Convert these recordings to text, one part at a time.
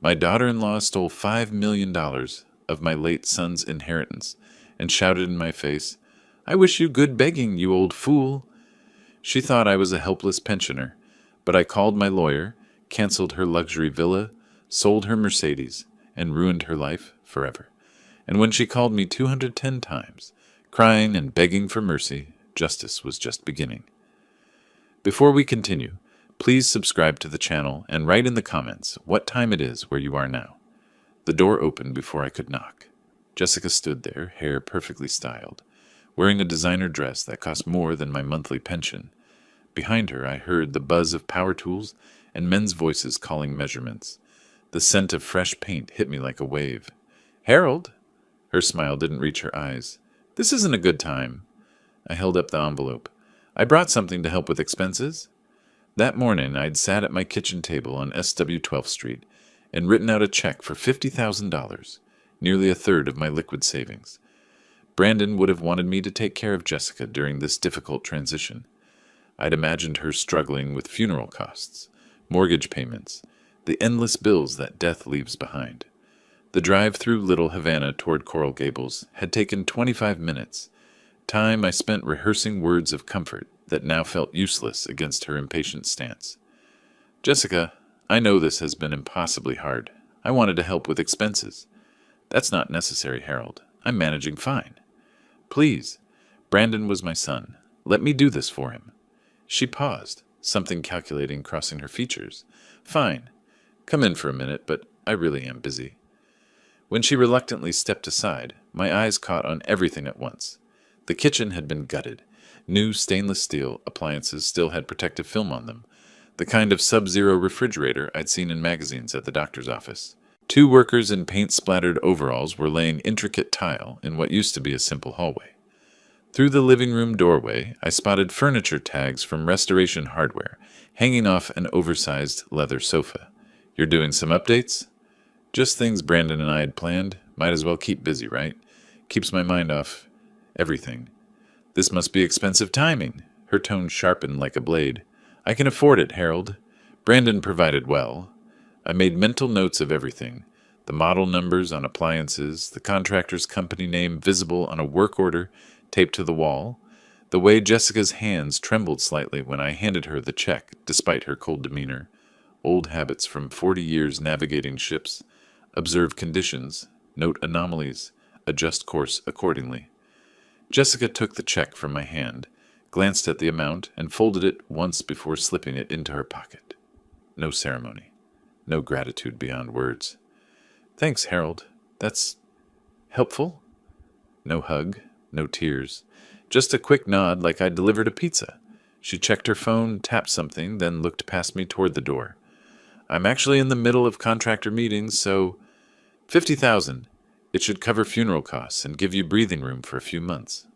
My daughter-in-law stole $5 million of my late son's inheritance and shouted in my face, "I wish you good begging, you old fool." She thought I was a helpless pensioner, but I called my lawyer, canceled her luxury villa, sold her Mercedes, and ruined her life forever. And when she called me 210 times, crying and begging for mercy, justice was just beginning. Before we continue, please subscribe to the channel and write in the comments what time it is where you are now. The door opened before I could knock. Jessica stood there, hair perfectly styled, wearing a designer dress that cost more than my monthly pension. Behind her, I heard the buzz of power tools and men's voices calling measurements. The scent of fresh paint hit me like a wave. "Harold?" Her smile didn't reach her eyes. "This isn't a good time." I held up the envelope. "I brought something to help with expenses." That morning, I'd sat at my kitchen table on SW 12th Street and written out a check for $50,000, nearly a third of my liquid savings. Brandon would have wanted me to take care of Jessica during this difficult transition. I'd imagined her struggling with funeral costs, mortgage payments, the endless bills that death leaves behind. The drive through Little Havana toward Coral Gables had taken 25 minutes, time I spent rehearsing words of comfort that now felt useless against her impatient stance. "Jessica, I know this has been impossibly hard. I wanted to help with expenses." "That's not necessary, Harold. I'm managing fine." "Please, Brandon was my son. Let me do this for him." She paused, something calculating crossing her features. "Fine. Come in for a minute, but I really am busy." When she reluctantly stepped aside, my eyes caught on everything at once. The kitchen had been gutted. New stainless steel appliances still had protective film on them, the kind of sub-zero refrigerator I'd seen in magazines at the doctor's office. Two workers in paint-splattered overalls were laying intricate tile in what used to be a simple hallway. Through the living room doorway, I spotted furniture tags from Restoration Hardware, hanging off an oversized leather sofa. "You're doing some updates?" "Just things Brandon and I had planned. Might as well keep busy, right? Keeps my mind off everything." "This must be expensive timing." Her tone sharpened like a blade. "I can afford it, Harold. Brandon provided well." I made mental notes of everything. The model numbers on appliances, the contractor's company name visible on a work order taped to the wall, the way Jessica's hands trembled slightly when I handed her the check, despite her cold demeanor. Old habits from 40 years navigating ships. Observe conditions, note anomalies, adjust course accordingly. Jessica took the check from my hand, glanced at the amount, and folded it once before slipping it into her pocket. No ceremony. No gratitude beyond words. "Thanks, Harold. That's helpful." No hug, no tears. Just a quick nod like I'd delivered a pizza. She checked her phone, tapped something, then looked past me toward the door. "I'm actually in the middle of contractor meetings, so 50,000. It should cover funeral costs and give you breathing room for a few months."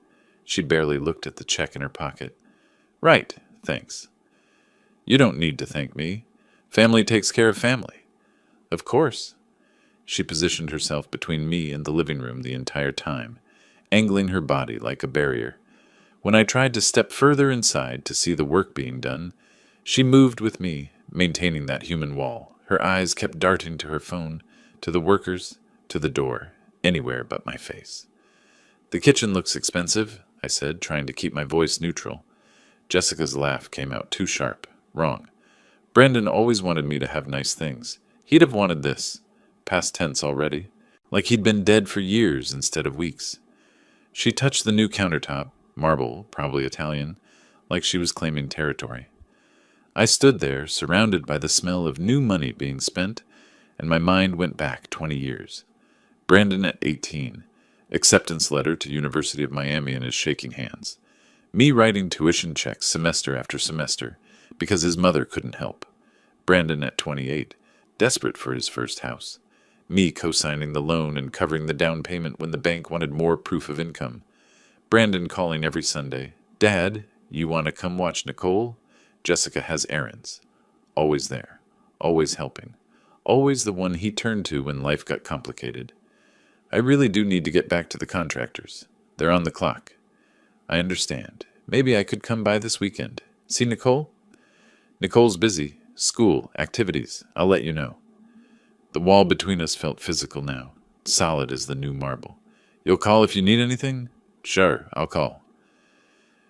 She barely looked at the check in her pocket. "Right, thanks." "You don't need to thank me. Family takes care of family." "Of course." She positioned herself between me and the living room the entire time, angling her body like a barrier. When I tried to step further inside to see the work being done, she moved with me, maintaining that human wall. Her eyes kept darting to her phone, to the workers, to the door, anywhere but my face. "The kitchen looks expensive," I said, trying to keep my voice neutral. Jessica's laugh came out too sharp. "Wrong. Brandon always wanted me to have nice things. He'd have wanted this. Past tense already. Like he'd been dead for years instead of weeks." She touched the new countertop, marble, probably Italian, like she was claiming territory. I stood there, surrounded by the smell of new money being spent, and my mind went back 20 years. Brandon at 18. Acceptance letter to University of Miami in his shaking hands. Me writing tuition checks semester after semester because his mother couldn't help. Brandon at 28, desperate for his first house. Me co-signing the loan and covering the down payment when the bank wanted more proof of income. Brandon calling every Sunday. "Dad, you want to come watch Nicole? Jessica has errands." Always there. Always helping. Always the one he turned to when life got complicated. "I really do need to get back to the contractors. They're on the clock." "I understand. Maybe I could come by this weekend. See Nicole?" "Nicole's busy. School, activities. I'll let you know." The wall between us felt physical now, solid as the new marble. "You'll call if you need anything?" "Sure, I'll call."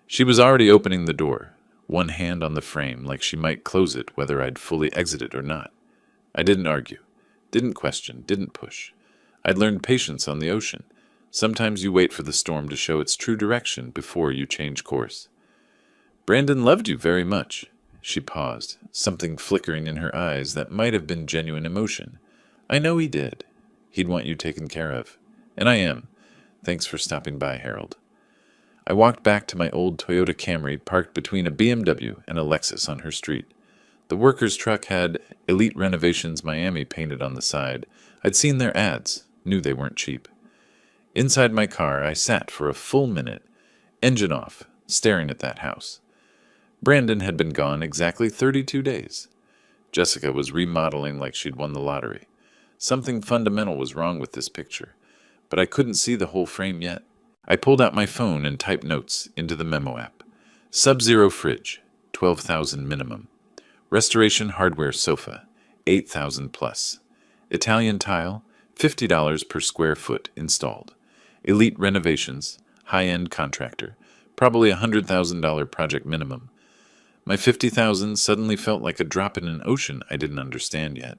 She was already opening the door, one hand on the frame like she might close it whether I'd fully exited or not. I didn't argue, didn't question, didn't push. I'd learned patience on the ocean. Sometimes you wait for the storm to show its true direction before you change course. "Brandon loved you very much." She paused, something flickering in her eyes that might have been genuine emotion. "I know he did. He'd want you taken care of. And I am. Thanks for stopping by, Harold." I walked back to my old Toyota Camry parked between a BMW and a Lexus on her street. The workers' truck had Elite Renovations Miami painted on the side. I'd seen their ads, knew they weren't cheap. Inside my car, I sat for a full minute, engine off, staring at that house. Brandon had been gone exactly 32 days. Jessica was remodeling like she'd won the lottery. Something fundamental was wrong with this picture, but I couldn't see the whole frame yet. I pulled out my phone and typed notes into the memo app. Sub-Zero fridge, 12,000 minimum. Restoration hardware sofa, 8,000 plus. Italian tile, $50 per square foot installed. Elite Renovations, high-end contractor, probably $100,000 project minimum. My 50,000 suddenly felt like a drop in an ocean I didn't understand yet.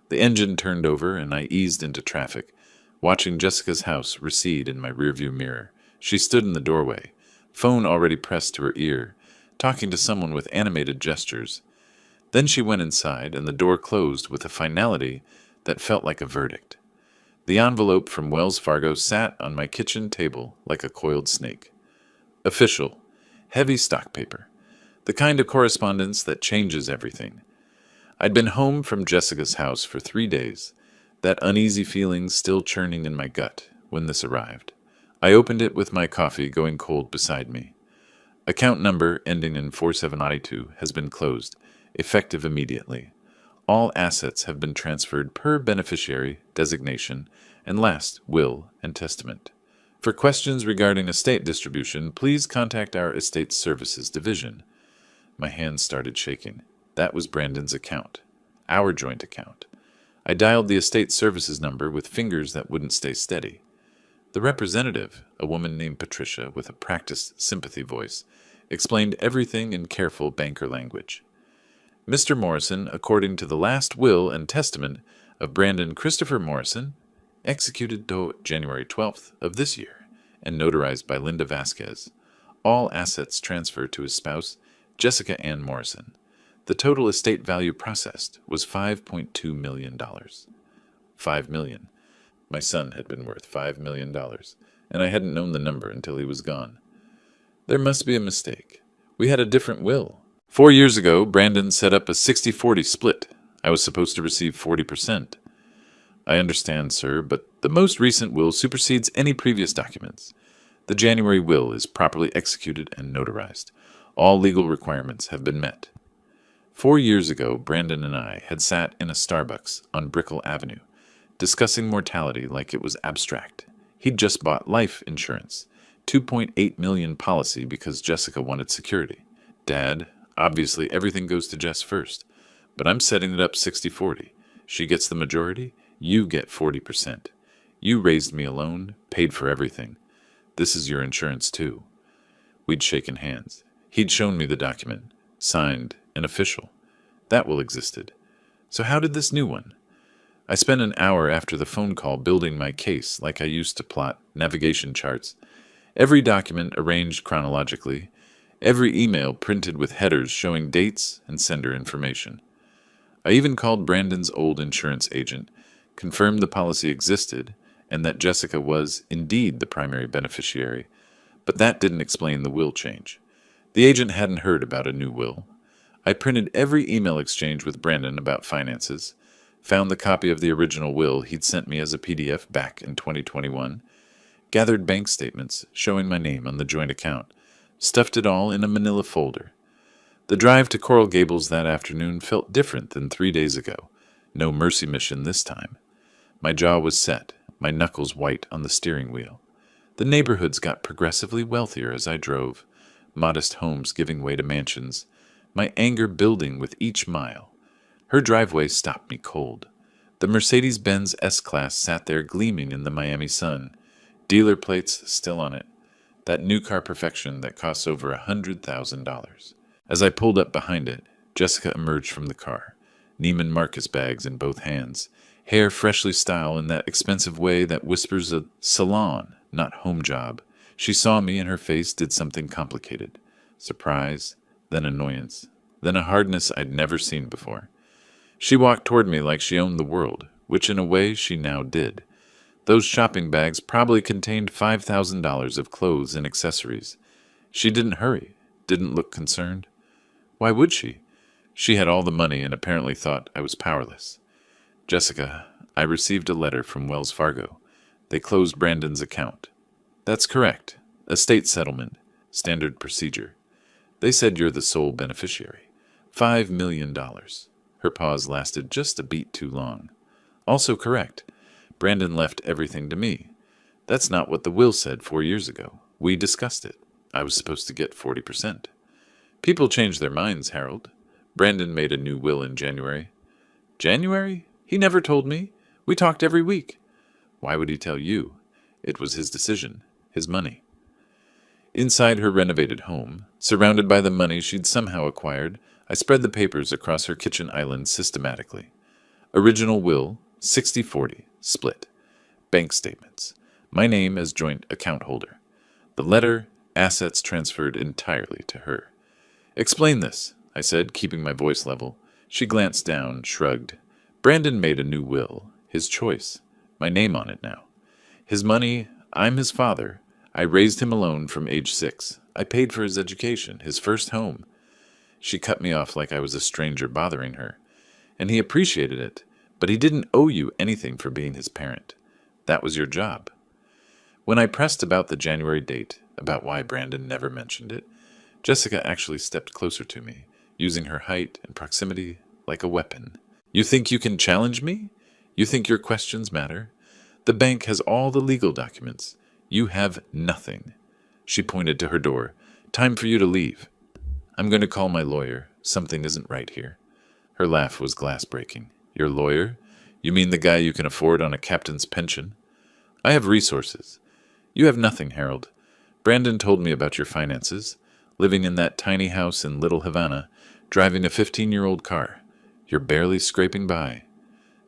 The engine turned over and I eased into traffic, watching Jessica's house recede in my rearview mirror. She stood in the doorway, phone already pressed to her ear, talking to someone with animated gestures. Then she went inside and the door closed with a finality that felt like a verdict. The envelope from Wells Fargo sat on my kitchen table like a coiled snake. Official, heavy stock paper. The kind of correspondence that changes everything. I'd been home from Jessica's house for 3 days, that uneasy feeling still churning in my gut when this arrived. I opened it with my coffee going cold beside me. Account number ending in 4792 has been closed, effective immediately. All assets have been transferred per beneficiary designation and last will and testament. For questions regarding estate distribution, please contact our Estate Services Division. My hands started shaking. That was Brandon's account. Our joint account. I dialed the estate services number with fingers that wouldn't stay steady. The representative, a woman named Patricia with a practiced sympathy voice, explained everything in careful banker language. Mr. Morrison, according to the last will and testament of Brandon Christopher Morrison, executed January 12th of this year and notarized by Linda Vasquez, all assets transferred to his spouse, Jessica Ann Morrison. The total estate value processed was $5.2 million. $5 million. My son had been worth $5 million, and I hadn't known the number until he was gone. There must be a mistake. We had a different will. 4 years ago, Brandon set up a 60-40 split. I was supposed to receive 40%. I understand, sir, but the most recent will supersedes any previous documents. The January will is properly executed and notarized. All legal requirements have been met. 4 years ago, Brandon and I had sat in a Starbucks on Brickell Avenue, discussing mortality like it was abstract. He'd just bought life insurance, $2.8 million policy because Jessica wanted security. Dad, obviously everything goes to Jess first, but I'm setting it up 60-40. She gets the majority, you get 40%. You raised me alone, paid for everything. This is your insurance too. We'd shaken hands. He'd shown me the document, signed and official. That will existed. So how did this new one? I spent an hour after the phone call building my case like I used to plot navigation charts. Every document arranged chronologically, every email printed with headers showing dates and sender information. I even called Brandon's old insurance agent, confirmed the policy existed, and that Jessica was indeed the primary beneficiary, but that didn't explain the will change. The agent hadn't heard about a new will. I printed every email exchange with Brandon about finances, found the copy of the original will he'd sent me as a PDF back in 2021, gathered bank statements showing my name on the joint account, stuffed it all in a manila folder. The drive to Coral Gables that afternoon felt different than 3 days ago. No mercy mission this time. My jaw was set, my knuckles white on the steering wheel. The neighborhoods got progressively wealthier as I drove, modest homes giving way to mansions, my anger building with each mile. Her driveway stopped me cold. The Mercedes-Benz S-Class sat there gleaming in the Miami sun, dealer plates still on it, that new car perfection that costs over $100,000. As I pulled up behind it, Jessica emerged from the car, Neiman Marcus bags in both hands, hair freshly styled in that expensive way that whispers a salon, not home job. She saw me and her face did something complicated. Surprise, then annoyance, then a hardness I'd never seen before. She walked toward me like she owned the world, which in a way she now did. Those shopping bags probably contained $5,000 of clothes and accessories. She didn't hurry, didn't look concerned. Why would she? She had all the money and apparently thought I was powerless. Jessica, I received a letter from Wells Fargo. They closed Brandon's account. That's correct. Estate settlement. Standard procedure. They said you're the sole beneficiary. $5 million. Her pause lasted just a beat too long. Also correct. Brandon left everything to me. That's not what the will said 4 years ago. We discussed it. I was supposed to get 40%. People change their minds, Harold. Brandon made a new will in January. January? He never told me. We talked every week. Why would he tell you? It was his decision, his money. Inside her renovated home, surrounded by the money she'd somehow acquired, I spread the papers across her kitchen island systematically. Original will, 60-40, split. Bank statements. My name as joint account holder. The letter, assets transferred entirely to her. Explain this, I said, keeping my voice level. She glanced down, shrugged. Brandon made a new will, his choice. My name on it now. His money, I'm his father. I raised him alone from age 6. I paid for his education, his first home. She cut me off like I was a stranger bothering her. And he appreciated it, but he didn't owe you anything for being his parent. That was your job. When I pressed about the January date, about why Brandon never mentioned it, Jessica actually stepped closer to me, using her height and proximity like a weapon. You think you can challenge me? You think your questions matter? The bank has all the legal documents. You have nothing. She pointed to her door. Time for you to leave. I'm going to call my lawyer. Something isn't right here. Her laugh was glass-breaking. Your lawyer? You mean the guy you can afford on a captain's pension? I have resources. You have nothing, Harold. Brandon told me about your finances. Living in that tiny house in Little Havana, driving a 15-year-old car. You're barely scraping by.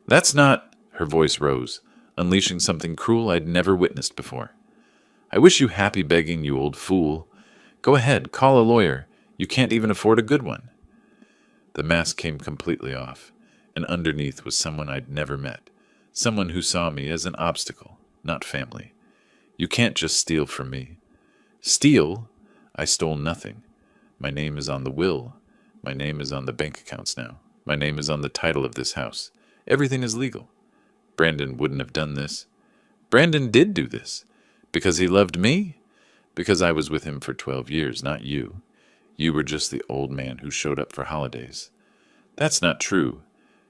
That's not... Her voice rose, unleashing something cruel I'd never witnessed before. I wish you happy begging, you old fool. Go ahead, call a lawyer. You can't even afford a good one. The mask came completely off, and underneath was someone I'd never met. Someone who saw me as an obstacle, not family. You can't just steal from me. Steal? I stole nothing. My name is on the will. My name is on the bank accounts now. My name is on the title of this house. Everything is legal. Brandon wouldn't have done this. Brandon did do this. Because he loved me? Because I was with him for 12 years, not you. You were just the old man who showed up for holidays. That's not true.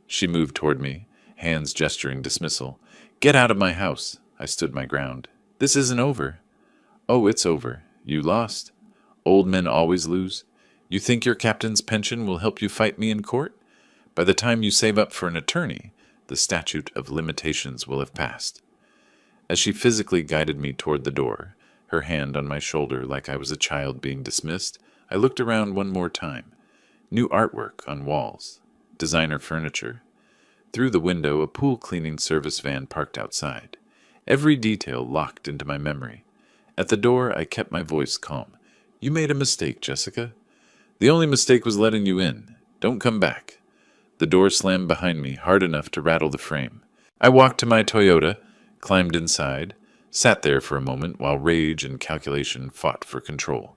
She moved toward me, hands gesturing dismissal. Get out of my house. I stood my ground. This isn't over. Oh, it's over. You lost. Old men always lose. You think your captain's pension will help you fight me in court? By the time you save up for an attorney, the statute of limitations will have passed. As she physically guided me toward the door, her hand on my shoulder like I was a child being dismissed, I looked around one more time. New artwork on walls. Designer furniture. Through the window, a pool cleaning service van parked outside. Every detail locked into my memory. At the door, I kept my voice calm. You made a mistake, Jessica. The only mistake was letting you in. Don't come back. The door slammed behind me, hard enough to rattle the frame. I walked to my Toyota, climbed inside, sat there for a moment while rage and calculation fought for control.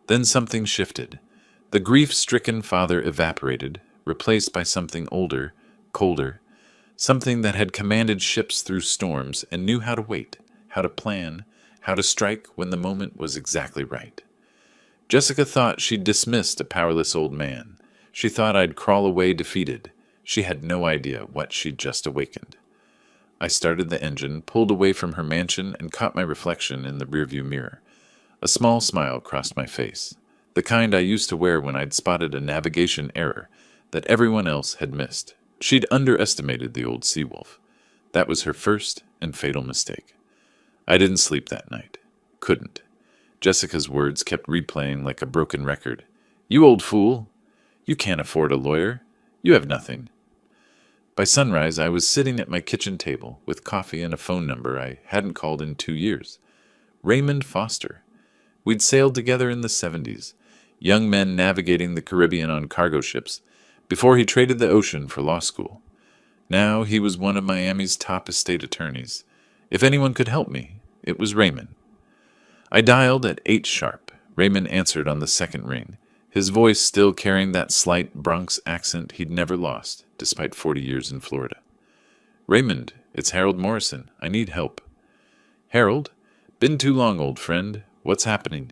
Then something shifted. The grief-stricken father evaporated, replaced by something older, colder, something that had commanded ships through storms and knew how to wait, how to plan, how to strike when the moment was exactly right. Jessica thought she'd dismissed a powerless old man. She thought I'd crawl away defeated. She had no idea what she'd just awakened. I started the engine, pulled away from her mansion, and caught my reflection in the rearview mirror. A small smile crossed my face, the kind I used to wear when I'd spotted a navigation error that everyone else had missed. She'd underestimated the old sea-wolf. That was her first and fatal mistake. I didn't sleep that night. Couldn't. Jessica's words kept replaying like a broken record. You old fool! You can't afford a lawyer. You have nothing. By sunrise, I was sitting at my kitchen table with coffee and a phone number I hadn't called in 2 years. Raymond Foster. We'd sailed together in the 70s, young men navigating the Caribbean on cargo ships, before he traded the ocean for law school. Now he was one of Miami's top estate attorneys. If anyone could help me, it was Raymond. I dialed at 8 sharp. Raymond answered on the second ring, his voice still carrying that slight Bronx accent he'd never lost, despite 40 years in Florida. Raymond, it's Harold Morrison. I need help. Harold? Been too long, old friend. What's happening?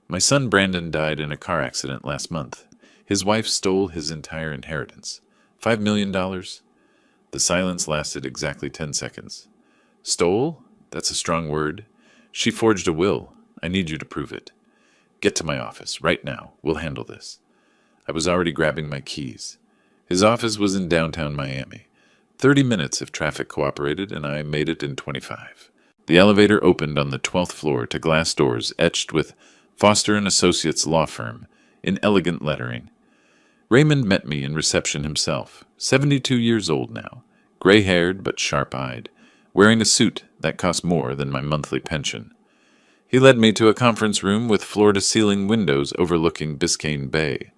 My son Brandon died in a car accident last month. His wife stole his entire inheritance. $5 million? The silence lasted exactly 10 seconds. Stole? That's a strong word. She forged a will. I need you to prove it. Get to my office, right now. We'll handle this. I was already grabbing my keys. His office was in downtown Miami. 30 minutes if traffic cooperated, and I made it in 25. The elevator opened on the 12th floor to glass doors etched with Foster & Associates Law Firm in elegant lettering. Raymond met me in reception himself, 72 years old now, gray-haired but sharp-eyed, wearing a suit that cost more than my monthly pension. He led me to a conference room with floor-to-ceiling windows overlooking Biscayne Bay.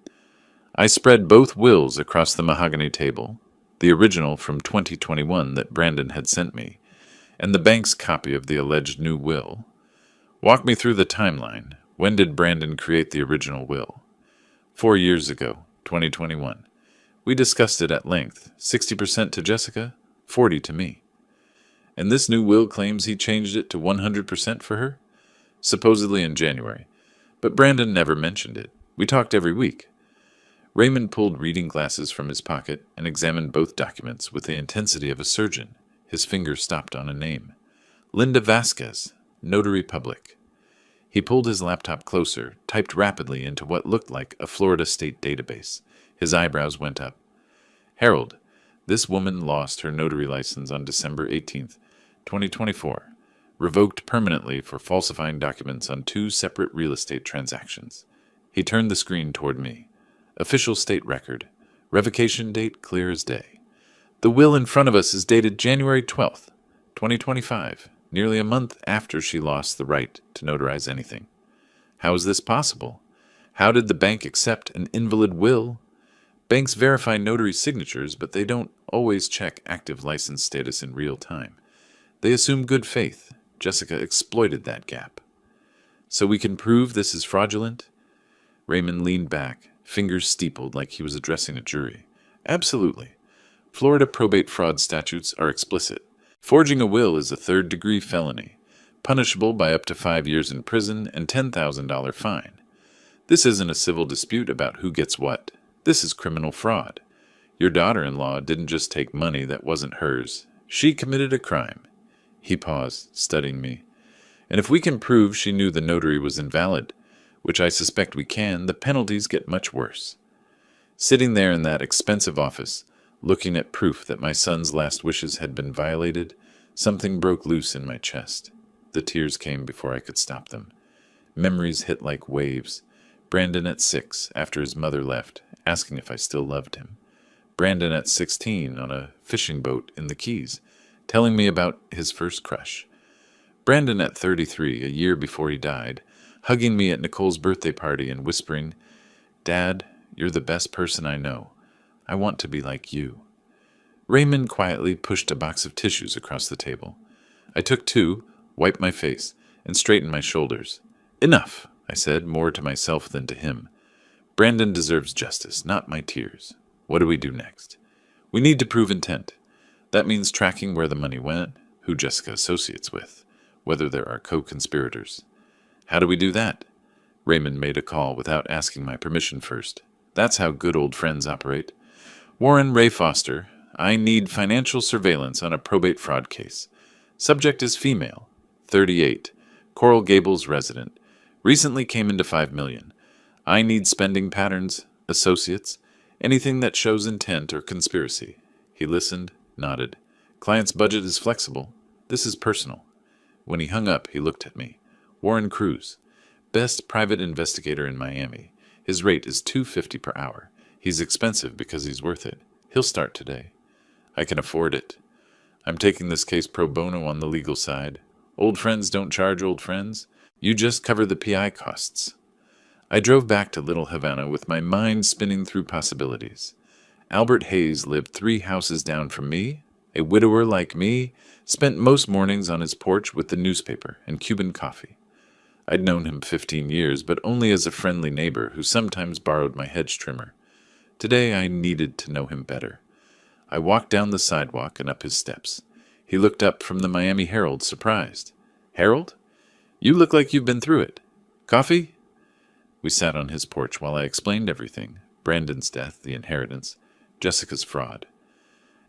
I spread both wills across the mahogany table, the original from 2021 that Brandon had sent me, and the bank's copy of the alleged new will. Walk me through the timeline. When did Brandon create the original will? 4 years ago, 2021. We discussed it at length, 60% to Jessica, 40% to me. And this new will claims he changed it to 100% for her? Supposedly in January. But Brandon never mentioned it. We talked every week. Raymond pulled reading glasses from his pocket and examined both documents with the intensity of a surgeon. His finger stopped on a name. Linda Vasquez, Notary Public. He pulled his laptop closer, typed rapidly into what looked like a Florida state database. His eyebrows went up. Harold, this woman lost her notary license on December 18th, 2024. Revoked permanently for falsifying documents on 2 separate real estate transactions. He turned the screen toward me. Official state record. Revocation date clear as day. The will in front of us is dated January 12th, 2025, nearly a month after she lost the right to notarize anything. How is this possible? How did the bank accept an invalid will? Banks verify notary signatures, but they don't always check active license status in real time. They assume good faith. Jessica exploited that gap. So we can prove this is fraudulent? Raymond leaned back, fingers steepled like he was addressing a jury. Absolutely. Florida probate fraud statutes are explicit. Forging a will is a third-degree felony, punishable by up to 5 years in prison and $10,000 fine. This isn't a civil dispute about who gets what. This is criminal fraud. Your daughter-in-law didn't just take money that wasn't hers. She committed a crime. He paused, studying me. And if we can prove she knew the notary was invalid, which I suspect we can, the penalties get much worse. Sitting there in that expensive office, looking at proof that my son's last wishes had been violated, something broke loose in my chest. The tears came before I could stop them. Memories hit like waves. Brandon at 6, after his mother left, asking if I still loved him. Brandon at 16 on a fishing boat in the Keys, telling me about his first crush. Brandon at 33, a year before he died, hugging me at Nicole's birthday party and whispering, Dad, you're the best person I know. I want to be like you. Raymond quietly pushed a box of tissues across the table. I took 2, wiped my face, and straightened my shoulders. Enough, I said, more to myself than to him. Brandon deserves justice, not my tears. What do we do next? We need to prove intent. That means tracking where the money went, who Jessica associates with, whether there are co-conspirators. How do we do that? Raymond made a call without asking my permission first. That's how good old friends operate. Warren Ray Foster, I need financial surveillance on a probate fraud case. Subject is female, 38, Coral Gables resident. Recently came into $5 million. I need spending patterns, associates, Anything that shows intent or conspiracy. He listened, nodded. Client's budget is flexible. This is personal. When he hung up, he looked at me. Warren Cruz, best private investigator in Miami. His rate is $250 per hour. He's expensive because he's worth it. He'll start today. I can afford it. I'm taking this case pro bono on the legal side. Old friends don't charge old friends. You just cover the PI costs. I drove back to Little Havana with my mind spinning through possibilities. Albert Hayes lived 3 houses down from me. A widower like me spent most mornings on his porch with the newspaper and Cuban coffee. I'd known him 15 years, but only as a friendly neighbor who sometimes borrowed my hedge trimmer. Today I needed to know him better. I walked down the sidewalk and up his steps. He looked up from the Miami Herald, surprised. Harold? You look like you've been through it. Coffee? We sat on his porch while I explained everything. Brandon's death, the inheritance, Jessica's fraud.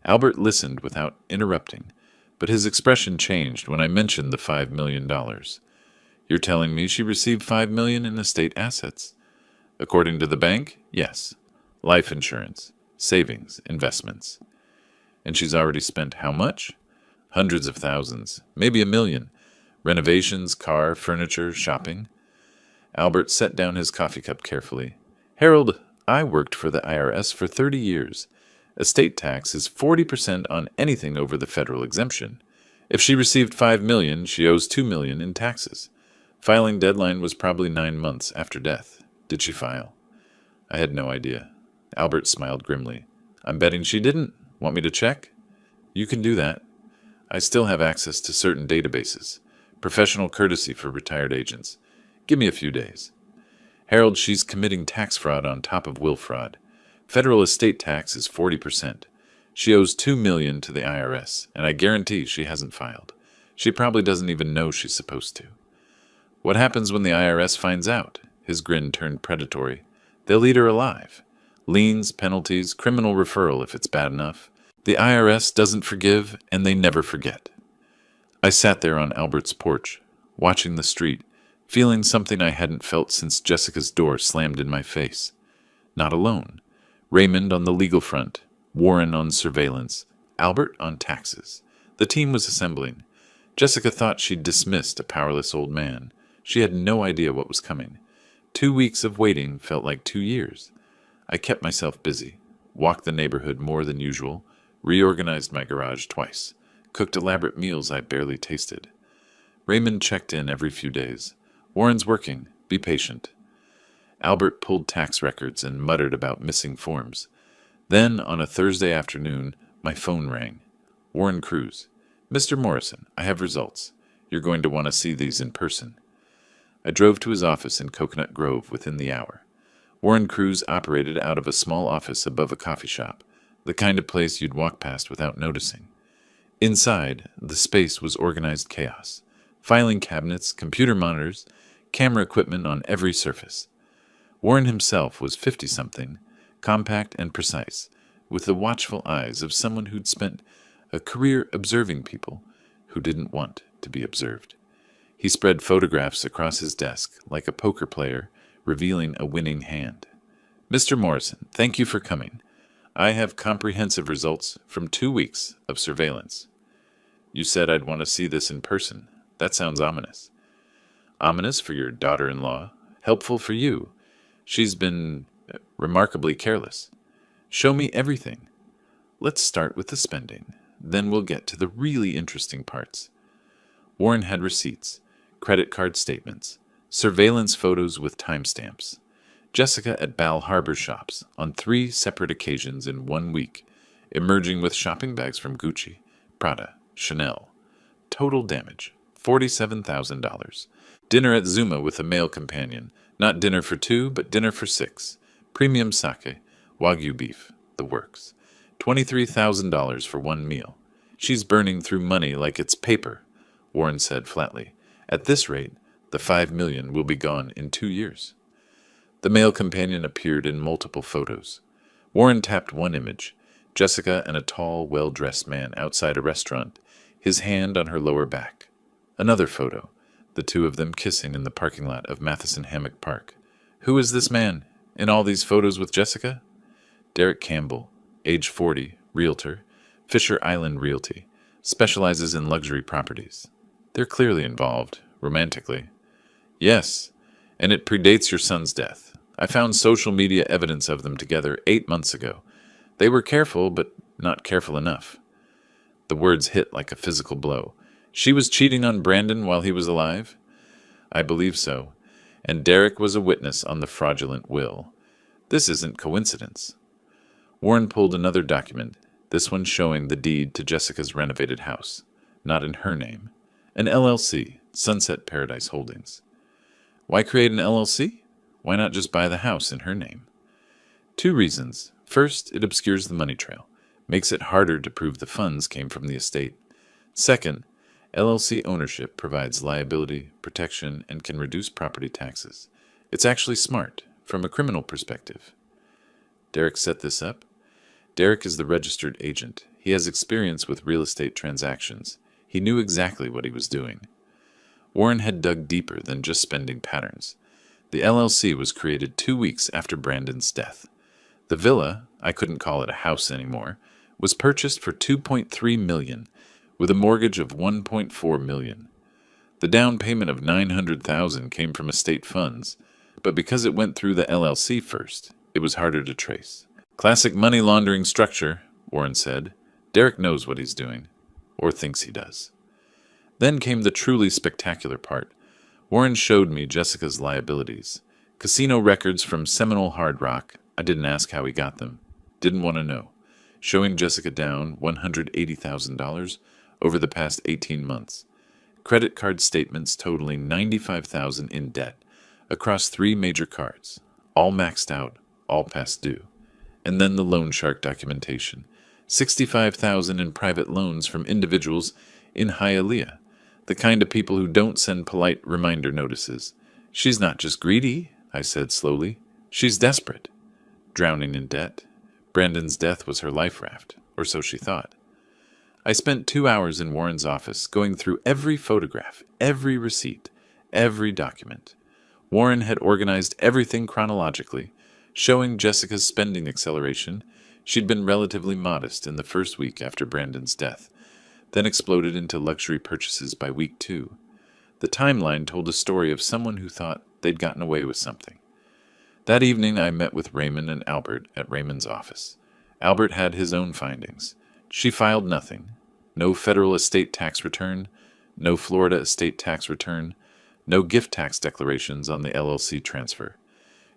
Albert listened without interrupting, but his expression changed when I mentioned the $5 million. You're telling me she received $5 million in estate assets? According to the bank, yes. Life insurance, savings, investments. And she's already spent how much? Hundreds of thousands, maybe $1 million. Renovations, car, furniture, shopping. Albert set down his coffee cup carefully. Harold, I worked for the IRS for 30 years. Estate tax is 40% on anything over the federal exemption. If she received $5 million, she owes $2 million in taxes. Filing deadline was probably 9 months after death. Did she file? I had no idea. Albert smiled grimly. I'm betting she didn't. Want me to check? You can do that. I still have access to certain databases. Professional courtesy for retired agents. Give me a few days. Harold, she's committing tax fraud on top of will fraud. Federal estate tax is 40%. She owes $2 million to the IRS, and I guarantee she hasn't filed. She probably doesn't even know she's supposed to. What happens when the IRS finds out? His grin turned predatory. They'll eat her alive. Liens, penalties, criminal referral if it's bad enough. The IRS doesn't forgive, and they never forget. I sat there on Albert's porch, watching the street, feeling something I hadn't felt since Jessica's door slammed in my face. Not alone. Raymond on the legal front, Warren on surveillance, Albert on taxes. The team was assembling. Jessica thought she'd dismissed a powerless old man. She had no idea what was coming. 2 weeks of waiting felt like 2 years. I kept myself busy, walked the neighborhood more than usual, reorganized my garage twice, cooked elaborate meals I barely tasted. Raymond checked in every few days. Warren's working. Be patient. Albert pulled tax records and muttered about missing forms. Then, on a Thursday afternoon, my phone rang. Warren Cruz. Mr. Morrison, I have results. You're going to want to see these in person. I drove to his office in Coconut Grove within the hour. Warren Cruz operated out of a small office above a coffee shop, the kind of place you'd walk past without noticing. Inside, the space was organized chaos. Filing cabinets, computer monitors, camera equipment on every surface. Warren himself was 50-something, compact and precise, with the watchful eyes of someone who'd spent a career observing people who didn't want to be observed. He spread photographs across his desk like a poker player revealing a winning hand. Mr. Morrison, thank you for coming. I have comprehensive results from 2 weeks of surveillance. You said I'd want to see this in person. That sounds ominous. Ominous for your daughter-in-law, helpful for you. She's been remarkably careless. Show me everything. Let's start with the spending. Then we'll get to the really interesting parts. Warren had receipts, credit card statements, surveillance photos with timestamps. Jessica at Bal Harbor shops on 3 separate occasions in 1 week, emerging with shopping bags from Gucci, Prada, Chanel. Total damage, $47,000. Dinner at Zuma with a male companion. Not dinner for 2, but dinner for 6. Premium sake, Wagyu beef, the works. $23,000 for 1 meal. She's burning through money like it's paper, Warren said flatly. At this rate, the $5 million will be gone in 2 years. The male companion appeared in multiple photos. Warren tapped one image, Jessica and a tall, well-dressed man outside a restaurant, his hand on her lower back. Another photo, the 2 of them kissing in the parking lot of Matheson Hammock Park. Who is this man? In all these photos with Jessica? Derek Campbell, age 40, realtor, Fisher Island Realty, specializes in luxury properties. They're clearly involved, romantically. Yes, and it predates your son's death. I found social media evidence of them together 8 months ago. They were careful, but not careful enough. The words hit like a physical blow. She was cheating on Brandon while he was alive? I believe so. And Derek was a witness on the fraudulent will. This isn't coincidence. Warren pulled another document, this one showing the deed to Jessica's renovated house. Not in her name. An LLC, Sunset Paradise Holdings. Why create an LLC? Why not just buy the house in her name? 2 reasons. First, it obscures the money trail, makes it harder to prove the funds came from the estate. Second, LLC ownership provides liability, protection, and can reduce property taxes. It's actually smart, from a criminal perspective. Derek set this up? Derek is the registered agent. He has experience with real estate transactions. He knew exactly what he was doing. Warren had dug deeper than just spending patterns. The LLC was created 2 weeks after Brandon's death. The villa, I couldn't call it a house anymore, was purchased for $2.3 million, with a mortgage of $1.4 million. The down payment of $900,000 came from estate funds, but because it went through the LLC first, it was harder to trace. Classic money laundering structure, Warren said. Derek knows what he's doing, or thinks he does. Then came the truly spectacular part. Warren showed me Jessica's liabilities. Casino records from Seminole Hard Rock. I didn't ask how he got them. Didn't want to know. Showing Jessica down $180,000 over the past 18 months. Credit card statements totaling $95,000 in debt across 3 major cards. All maxed out, all past due. And then the loan shark documentation. $65,000 in private loans from individuals in Hialeah. The kind of people who don't send polite reminder notices. She's not just greedy, I said slowly. She's desperate. Drowning in debt. Brandon's death was her life raft, or so she thought. I spent 2 hours in Warren's office, going through every photograph, every receipt, every document. Warren had organized everything chronologically, showing Jessica's spending acceleration. She'd been relatively modest in the first week after Brandon's death, then exploded into luxury purchases by week 2. The timeline told a story of someone who thought they'd gotten away with something. That evening I met with Raymond and Albert at Raymond's office. Albert had his own findings. She filed nothing. No federal estate tax return, no Florida estate tax return, no gift tax declarations on the LLC transfer.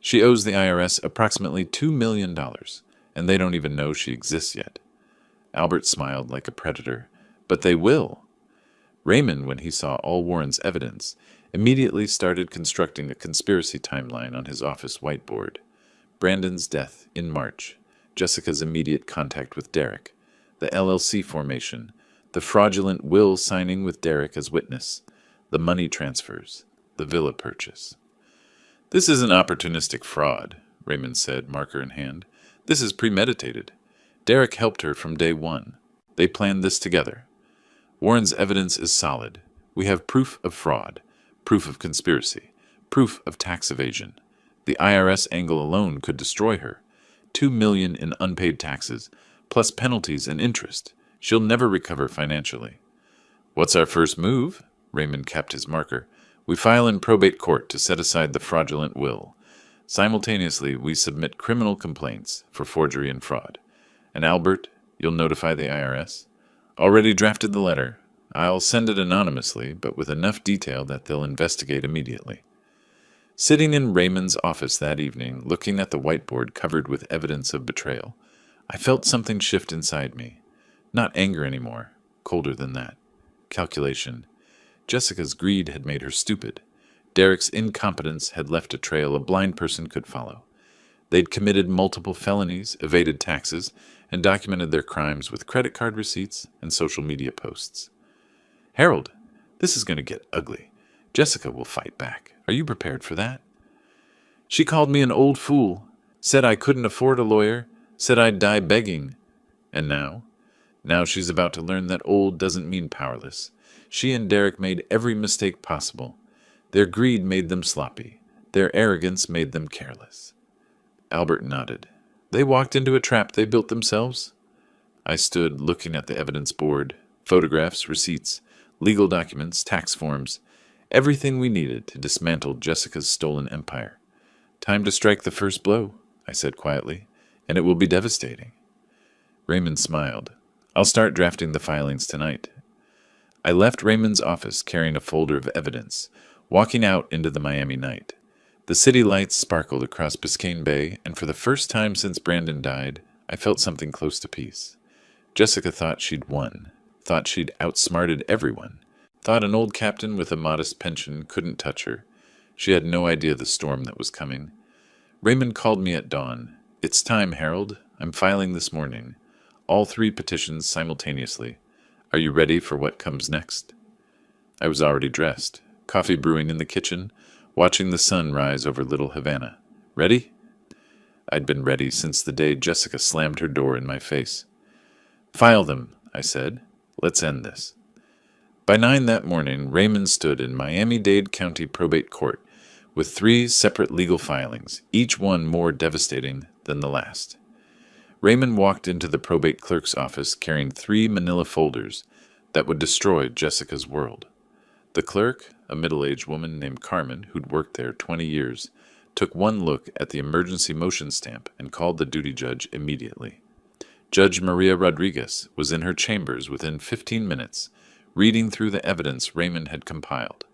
She owes the IRS approximately $2 million, and they don't even know she exists yet. Albert smiled like a predator. But they will. Raymond, when he saw all Warren's evidence, immediately started constructing a conspiracy timeline on his office whiteboard. Brandon's death in March, Jessica's immediate contact with Derek, the LLC formation, the fraudulent will signing with Derek as witness, the money transfers, the villa purchase. This isn't opportunistic fraud, Raymond said, marker in hand. This is premeditated. Derek helped her from day one. They planned this together. Warren's evidence is solid. We have proof of fraud, proof of conspiracy, proof of tax evasion. The IRS angle alone could destroy her. $2 million in unpaid taxes, plus penalties and interest. She'll never recover financially. What's our first move? Raymond kept his marker. We file in probate court to set aside the fraudulent will. Simultaneously, we submit criminal complaints for forgery and fraud. And Albert, you'll notify the IRS? Already drafted the letter. I'll send it anonymously, but with enough detail that they'll investigate immediately. Sitting in Raymond's office that evening, looking at the whiteboard covered with evidence of betrayal, I felt something shift inside me. Not anger anymore, colder than that. Calculation. Jessica's greed had made her stupid. Derek's incompetence had left a trail a blind person could follow. They'd committed multiple felonies, evaded taxes, and documented their crimes with credit card receipts and social media posts. Harold, this is going to get ugly. Jessica will fight back. Are you prepared for that? She called me an old fool, said I couldn't afford a lawyer, said I'd die begging. And now? Now she's about to learn that old doesn't mean powerless. She and Derek made every mistake possible. Their greed made them sloppy. Their arrogance made them careless. Albert nodded. They walked into a trap they built themselves. I stood looking at the evidence board, photographs, receipts, legal documents, tax forms, everything we needed to dismantle Jessica's stolen empire. Time to strike the first blow, I said quietly, and it will be devastating. Raymond smiled. I'll start drafting the filings tonight. I left Raymond's office carrying a folder of evidence, walking out into the Miami night. The city lights sparkled across Biscayne Bay, and for the first time since Brandon died, I felt something close to peace. Jessica thought she'd won, thought she'd outsmarted everyone, thought an old captain with a modest pension couldn't touch her. She had no idea the storm that was coming. Raymond called me at dawn. It's time, Harold. I'm filing this morning. All 3 petitions simultaneously. Are you ready for what comes next? I was already dressed, coffee brewing in the kitchen, watching the sun rise over Little Havana. Ready? I'd been ready since the day Jessica slammed her door in my face. File them, I said. Let's end this. By 9 that morning, Raymond stood in Miami-Dade County Probate Court with 3 separate legal filings, each one more devastating than the last. Raymond walked into the probate clerk's office carrying 3 manila folders that would destroy Jessica's world. The clerk, a middle-aged woman named Carmen who'd worked there 20 years, took one look at the emergency motion stamp and called the duty judge immediately. Judge Maria Rodriguez was in her chambers within 15 minutes, reading through the evidence Raymond had compiled,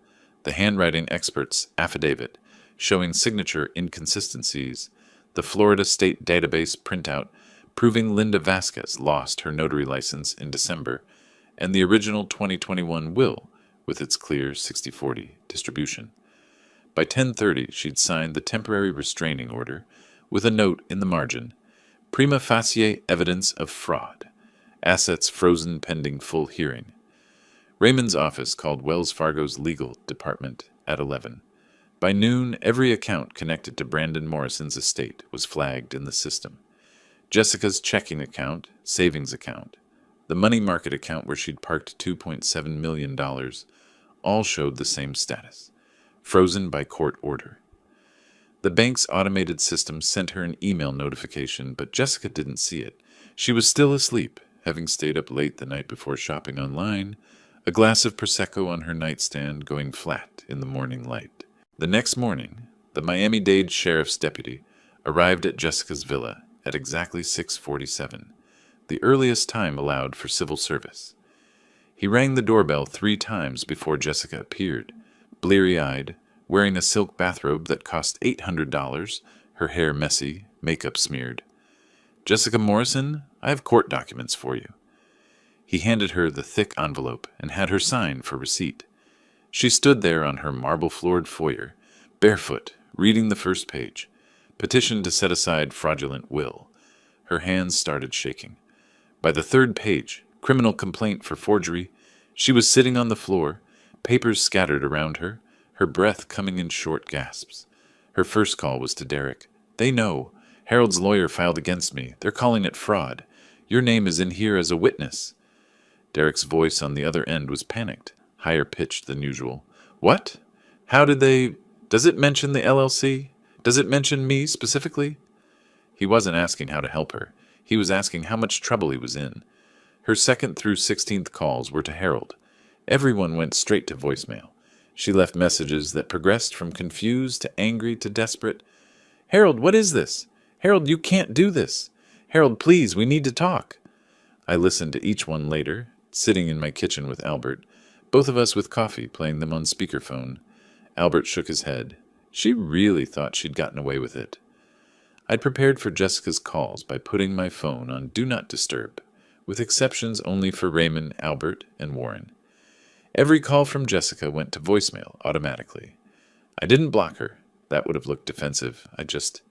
the handwriting expert's affidavit showing signature inconsistencies, the Florida State Database printout proving Linda Vasquez lost her notary license in December, and the original 2021 will with its clear 60/40 distribution. By 10:30, she'd signed the temporary restraining order with a note in the margin, prima facie evidence of fraud, assets frozen pending full hearing. Raymond's office called Wells Fargo's legal department at 11. By noon, every account connected to Brandon Morrison's estate was flagged in the system. Jessica's checking account, savings account, the money market account where she'd parked $2.7 million, all showed the same status, frozen by court order. The bank's automated system sent her an email notification, but Jessica didn't see it. She was still asleep, having stayed up late the night before shopping online, a glass of Prosecco on her nightstand going flat in the morning light. The next morning, the Miami-Dade sheriff's deputy arrived at Jessica's villa at exactly 6:47, the earliest time allowed for civil service. He rang the doorbell 3 times before Jessica appeared, bleary-eyed, wearing a silk bathrobe that cost $800, her hair messy, makeup smeared. Jessica Morrison, I have court documents for you. He handed her the thick envelope and had her sign for receipt. She stood there on her marble-floored foyer, barefoot, reading the first page. Petition to set aside fraudulent will. Her hands started shaking. By the 3rd page, criminal complaint for forgery, she was sitting on the floor, papers scattered around her, her breath coming in short gasps. Her first call was to Derek. They know. Harold's lawyer filed against me. They're calling it fraud. Your name is in here as a witness. Derek's voice on the other end was panicked, higher pitched than usual. What? How did they... Does it mention the LLC? Does it mention me specifically? He wasn't asking how to help her. He was asking how much trouble he was in. Her 2nd through 16th calls were to Harold. Everyone went straight to voicemail. She left messages that progressed from confused to angry to desperate. Harold, what is this? Harold, you can't do this. Harold, please, we need to talk. I listened to each one later, sitting in my kitchen with Albert, both of us with coffee, playing them on speakerphone. Albert shook his head. She really thought she'd gotten away with it. I'd prepared for Jessica's calls by putting my phone on Do Not Disturb, with exceptions only for Raymond, Albert, and Warren. Every call from Jessica went to voicemail automatically. I didn't block her. That would have looked defensive. I just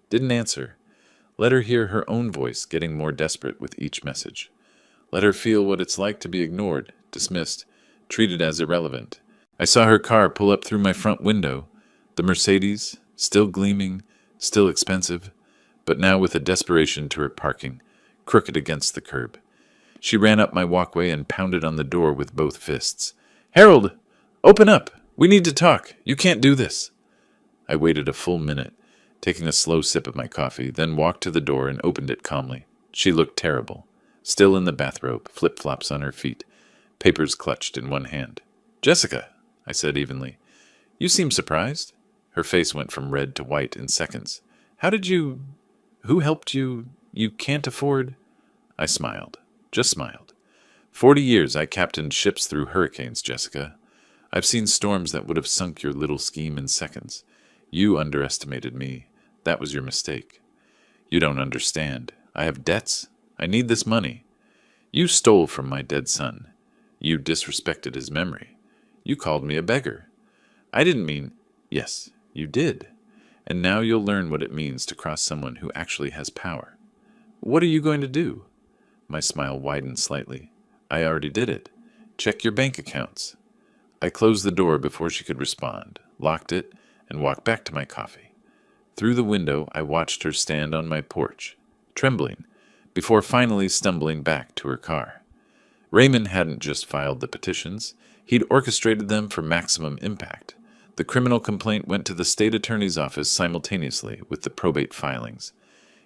didn't answer. Let her hear her own voice getting more desperate with each message. Let her feel what it's like to be ignored, dismissed, treated as irrelevant. I saw her car pull up through my front window, the Mercedes, still gleaming, still expensive, but now with a desperation to her parking, crooked against the curb. She ran up my walkway and pounded on the door with both fists. Harold, open up! We need to talk! You can't do this! I waited a full minute. taking a slow sip of my coffee, then walked to the door and opened it calmly. She looked terrible, still in the bathrobe, flip-flops on her feet, papers clutched in one hand. "Jessica," I said evenly, "you seem surprised." Her face went from red to white in seconds. Who helped you? You can't afford—" I smiled, just smiled. 40 years I captained ships through hurricanes, Jessica. I've seen storms that would have sunk your little scheme in seconds. You underestimated me. That was your mistake. You don't understand. I have debts. I need this money. You stole from my dead son. You disrespected his memory. You called me a beggar. I didn't mean— Yes, you did. And now you'll learn what it means to cross someone who actually has power. What are you going to do? My smile widened slightly. I already did it. Check your bank accounts. I closed the door before she could respond, locked it, and walked back to my coffee. Through the window, I watched her stand on my porch, trembling, before finally stumbling back to her car. Raymond hadn't just filed the petitions. He'd orchestrated them for maximum impact. The criminal complaint went to the state attorney's office simultaneously with the probate filings.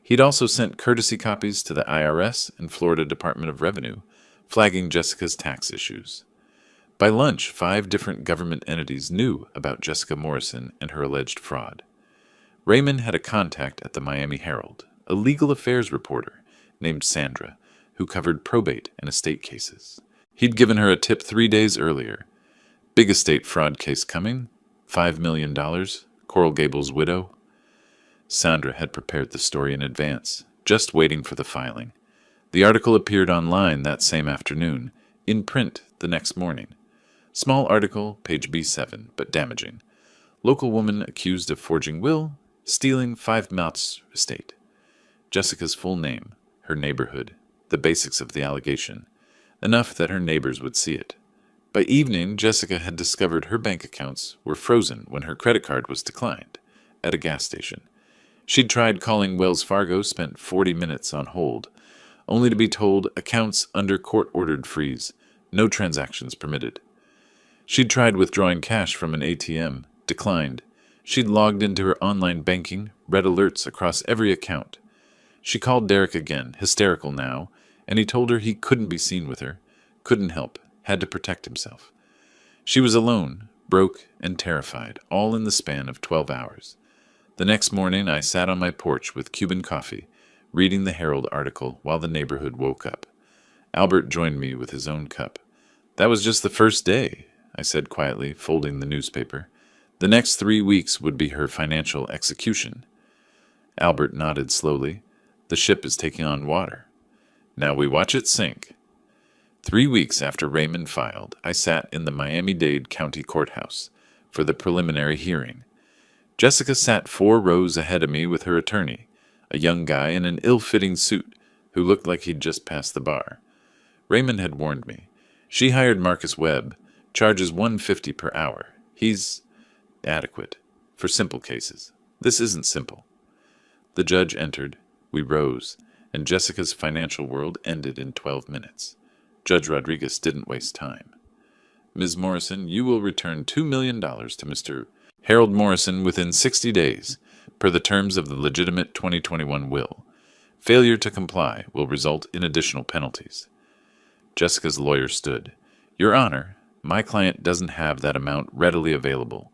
He'd also sent courtesy copies to the IRS and Florida Department of Revenue, flagging Jessica's tax issues. By lunch, 5 different government entities knew about Jessica Morrison and her alleged fraud. Raymond had a contact at the Miami Herald, a legal affairs reporter named Sandra, who covered probate and estate cases. He'd given her a tip 3 days earlier. Big estate fraud case coming, $5 million, Coral Gables widow. Sandra had prepared the story in advance, just waiting for the filing. The article appeared online that same afternoon, in print the next morning. Small article, page B7, but damaging. Local woman accused of forging will, stealing 5 Mott's estate. Jessica's full name, her neighborhood, the basics of the allegation, enough that her neighbors would see it. By evening, Jessica had discovered her bank accounts were frozen when her credit card was declined, at a gas station. She'd tried calling Wells Fargo, spent 40 minutes on hold, only to be told accounts under court-ordered freeze, no transactions permitted. She'd tried withdrawing cash from an ATM, declined. She'd logged into her online banking, read alerts across every account. She called Derek again, hysterical now, and he told her he couldn't be seen with her, couldn't help, had to protect himself. She was alone, broke and terrified, all in the span of 12 hours. The next morning I sat on my porch with Cuban coffee, reading the Herald article while the neighborhood woke up. Albert joined me with his own cup. "That was just the first day," I said quietly, folding the newspaper. The next 3 weeks would be her financial execution. Albert nodded slowly. "The ship is taking on water. Now we watch it sink." 3 weeks after Raymond filed, I sat in the Miami-Dade County Courthouse for the preliminary hearing. Jessica sat 4 rows ahead of me with her attorney, a young guy in an ill-fitting suit who looked like he'd just passed the bar. Raymond had warned me. She hired Marcus Webb, charges $150 per hour. He's adequate for simple cases. This isn't simple. The judge entered. We rose, and Jessica's financial world ended in 12 minutes. Judge Rodriguez didn't waste time. "Ms. Morrison, you will return $2 million to Mr. Harold Morrison within 60 days, per the terms of the legitimate 2021 will. Failure to comply will result in additional penalties." Jessica's lawyer stood. "Your Honor, my client doesn't have that amount readily available.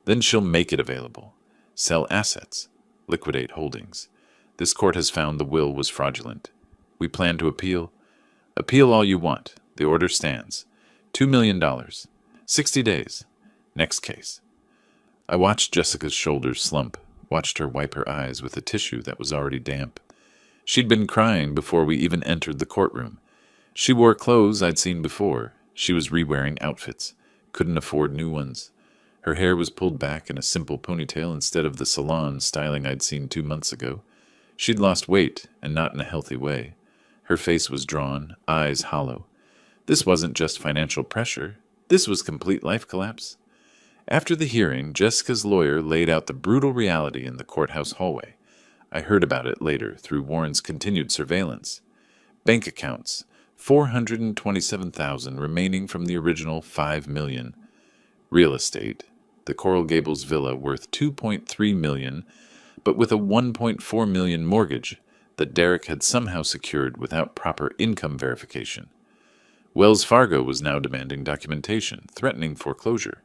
Then she'll make it available. Sell assets. Liquidate holdings. This court has found the will was fraudulent. We plan to appeal. Appeal all you want. The order stands. $2 million. 60 days. Next case." I watched Jessica's shoulders slump, watched her wipe her eyes with a tissue that was already damp. She'd been crying before we even entered the courtroom. She wore clothes I'd seen before. She was re-wearing outfits. Couldn't afford new ones. Her hair was pulled back in a simple ponytail instead of the salon styling I'd seen 2 months ago. She'd lost weight, and not in a healthy way. Her face was drawn, eyes hollow. This wasn't just financial pressure. This was complete life collapse. After the hearing, Jessica's lawyer laid out the brutal reality in the courthouse hallway. I heard about it later through Warren's continued surveillance. Bank accounts, $427,000 remaining from the original $5 million. Real estate, the Coral Gables villa worth $2.3 million, but with a $1.4 million mortgage that Derek had somehow secured without proper income verification. Wells Fargo was now demanding documentation, threatening foreclosure.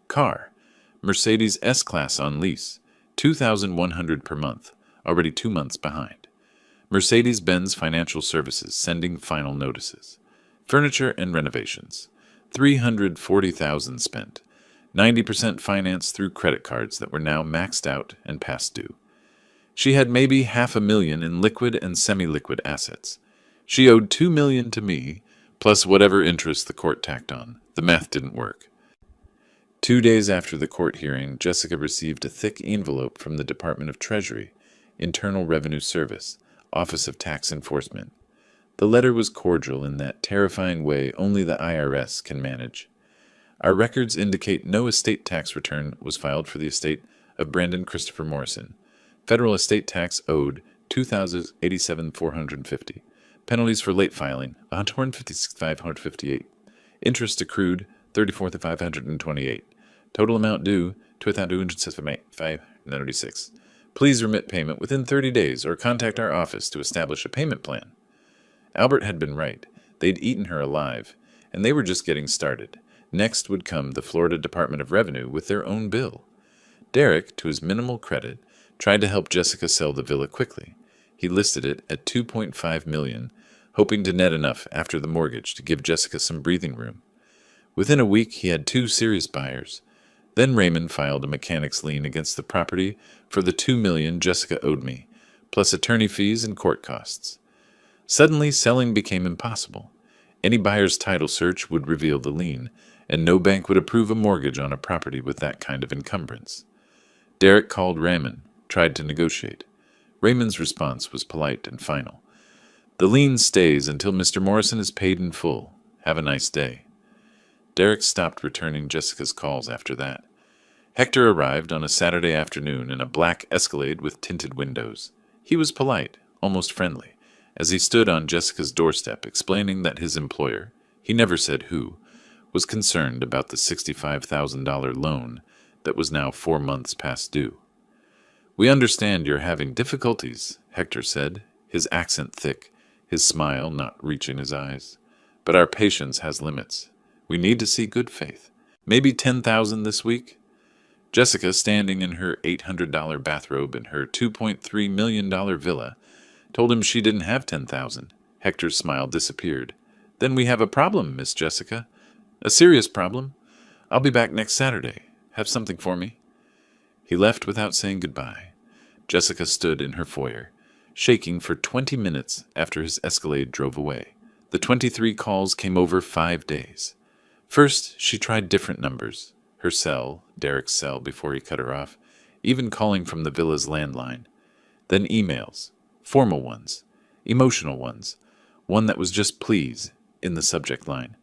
Car, Mercedes S-Class on lease, $2,100 per month, already 2 months behind. Mercedes-Benz Financial Services sending final notices. Furniture and renovations, $340,000 spent, 90% financed through credit cards that were now maxed out and past due. She had maybe $500,000 in liquid and semi-liquid assets. She owed $2 million to me, plus whatever interest the court tacked on. The math didn't work. 2 days after the court hearing, Jessica received a thick envelope from the Department of Treasury, Internal Revenue Service, Office of Tax Enforcement. The letter was cordial in that terrifying way only the IRS can manage. Our records indicate no estate tax return was filed for the estate of Brandon Christopher Morrison. Federal estate tax owed $2,087,450. Penalties for late filing $156,558. Interest accrued $34,528. Total amount due $2,275,596. Please remit payment within 30 days or contact our office to establish a payment plan. Albert had been right. They'd eaten her alive, and they were just getting started. Next would come the Florida Department of Revenue with their own bill. Derek, to his minimal credit, tried to help Jessica sell the villa quickly. He listed it at $2.5 million, hoping to net enough after the mortgage to give Jessica some breathing room. Within a week, he had 2 serious buyers. Then Raymond filed a mechanic's lien against the property for the $2 million Jessica owed me, plus attorney fees and court costs. Suddenly, selling became impossible. Any buyer's title search would reveal the lien, and no bank would approve a mortgage on a property with that kind of encumbrance. Derek called Raymond, tried to negotiate. Raymond's response was polite and final. The lien stays until Mr. Morrison is paid in full. Have a nice day. Derek stopped returning Jessica's calls after that. Hector arrived on a Saturday afternoon in a black Escalade with tinted windows. He was polite, almost friendly, as he stood on Jessica's doorstep explaining that his employer, he never said who, was concerned about the $65,000 loan that was now 4 months past due. "We understand you're having difficulties," Hector said, his accent thick, his smile not reaching his eyes. "But our patience has limits. We need to see good faith. Maybe $10,000 this week?" Jessica, standing in her $800 bathrobe in her $2.3 million villa, told him she didn't have $10,000. Hector's smile disappeared. "Then we have a problem, Miss Jessica. A serious problem. I'll be back next Saturday. Have something for me?" He left without saying goodbye. Jessica stood in her foyer, shaking for 20 minutes after his Escalade drove away. The 23 calls came over 5 days. First, she tried different numbers. Her cell, Derek's cell before he cut her off, even calling from the villa's landline. Then emails, formal ones, emotional ones, one that was just please in the subject line.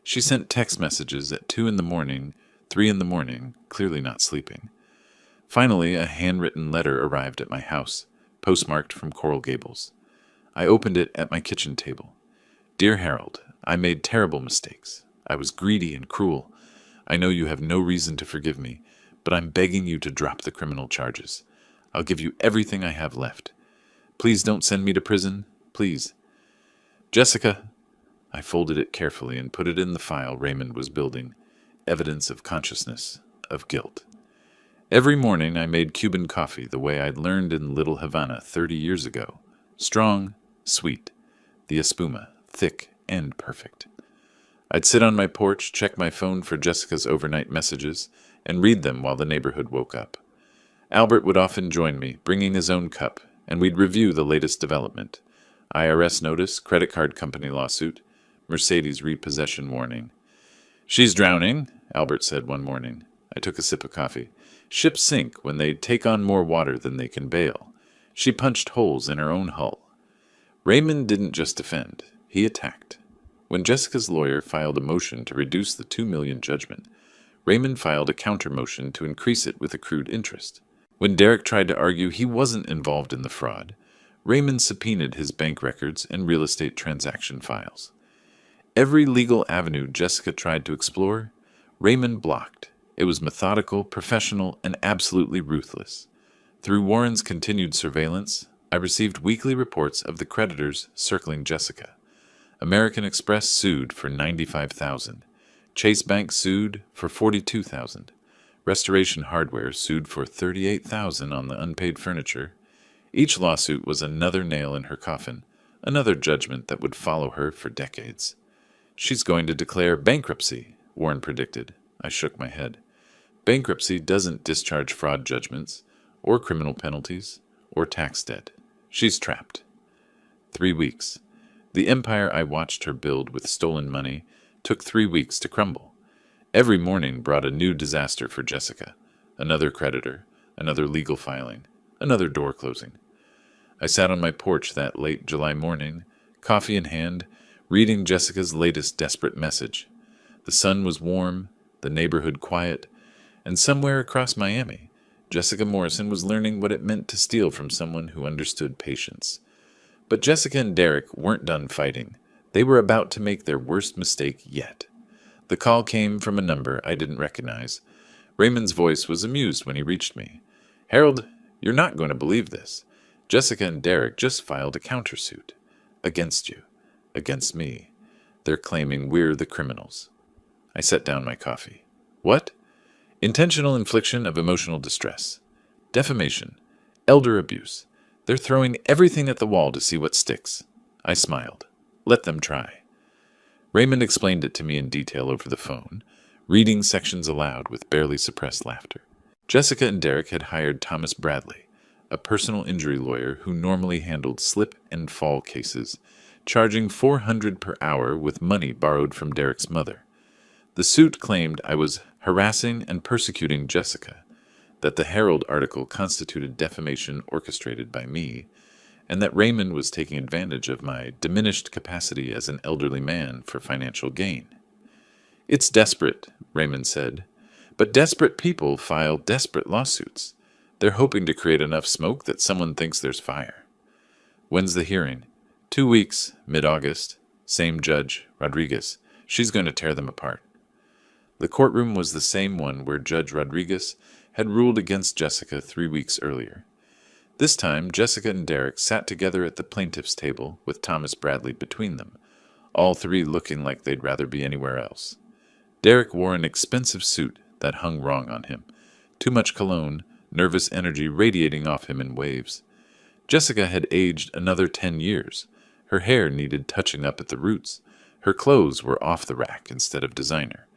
She sent text messages at 2 in the morning, 3 in the morning, clearly not sleeping. Finally, a handwritten letter arrived at my house, postmarked from Coral Gables. I opened it at my kitchen table. "Dear Harold, I made terrible mistakes. I was greedy and cruel. I know you have no reason to forgive me, but I'm begging you to drop the criminal charges. I'll give you everything I have left. Please don't send me to prison. Please. Jessica." I folded it carefully and put it in the file Raymond was building. Evidence of consciousness, of guilt. Every morning I made Cuban coffee the way I'd learned in Little Havana 30 years ago. Strong, sweet. The espuma, thick and perfect. I'd sit on my porch, check my phone for Jessica's overnight messages, and read them while the neighborhood woke up. Albert would often join me, bringing his own cup, and we'd review the latest development. IRS notice, credit card company lawsuit, Mercedes repossession warning. "She's drowning," Albert said one morning. I took a sip of coffee. "Ships sink when they take on more water than they can bail. She punched holes in her own hull." Raymond didn't just defend. He attacked. When Jessica's lawyer filed a motion to reduce the $2 million judgment, Raymond filed a counter-motion to increase it with accrued interest. When Derek tried to argue he wasn't involved in the fraud, Raymond subpoenaed his bank records and real estate transaction files. Every legal avenue Jessica tried to explore, Raymond blocked. It was methodical, professional, and absolutely ruthless. Through Warren's continued surveillance, I received weekly reports of the creditors circling Jessica. American Express sued for $95,000. Chase Bank sued for $42,000. Restoration Hardware sued for $38,000 on the unpaid furniture. Each lawsuit was another nail in her coffin, another judgment that would follow her for decades. She's going to declare bankruptcy, Warren predicted. I shook my head. Bankruptcy doesn't discharge fraud judgments, or criminal penalties, or tax debt. She's trapped. 3 weeks. The empire I watched her build with stolen money took 3 weeks to crumble. Every morning brought a new disaster for Jessica. Another creditor, another legal filing, another door closing. I sat on my porch that late July morning, coffee in hand, reading Jessica's latest desperate message. The sun was warm, the neighborhood quiet, and somewhere across Miami, Jessica Morrison was learning what it meant to steal from someone who understood patience. But Jessica and Derek weren't done fighting. They were about to make their worst mistake yet. The call came from a number I didn't recognize. Raymond's voice was amused when he reached me. "Harold, you're not going to believe this. Jessica and Derek just filed a countersuit. Against you. Against me. They're claiming we're the criminals." I set down my coffee. "What?" "Intentional infliction of emotional distress. Defamation. Elder abuse. They're throwing everything at the wall to see what sticks." I smiled. "Let them try." Raymond explained it to me in detail over the phone, reading sections aloud with barely suppressed laughter. Jessica and Derek had hired Thomas Bradley, a personal injury lawyer who normally handled slip and fall cases, charging $400 per hour with money borrowed from Derek's mother. The suit claimed I was harassing and persecuting Jessica, that the Herald article constituted defamation orchestrated by me, and that Raymond was taking advantage of my diminished capacity as an elderly man for financial gain. "It's desperate," Raymond said, "but desperate people file desperate lawsuits. They're hoping to create enough smoke that someone thinks there's fire." "When's the hearing?" 2 weeks, mid-August. Same judge, Rodriguez. She's going to tear them apart." The courtroom was the same one where Judge Rodriguez had ruled against Jessica 3 weeks earlier. This time, Jessica and Derek sat together at the plaintiff's table with Thomas Bradley between them, all three looking like they'd rather be anywhere else. Derek wore an expensive suit that hung wrong on him, too much cologne, nervous energy radiating off him in waves. Jessica had aged another 10 years. Her hair needed touching up at the roots. Her clothes were off the rack instead of designer.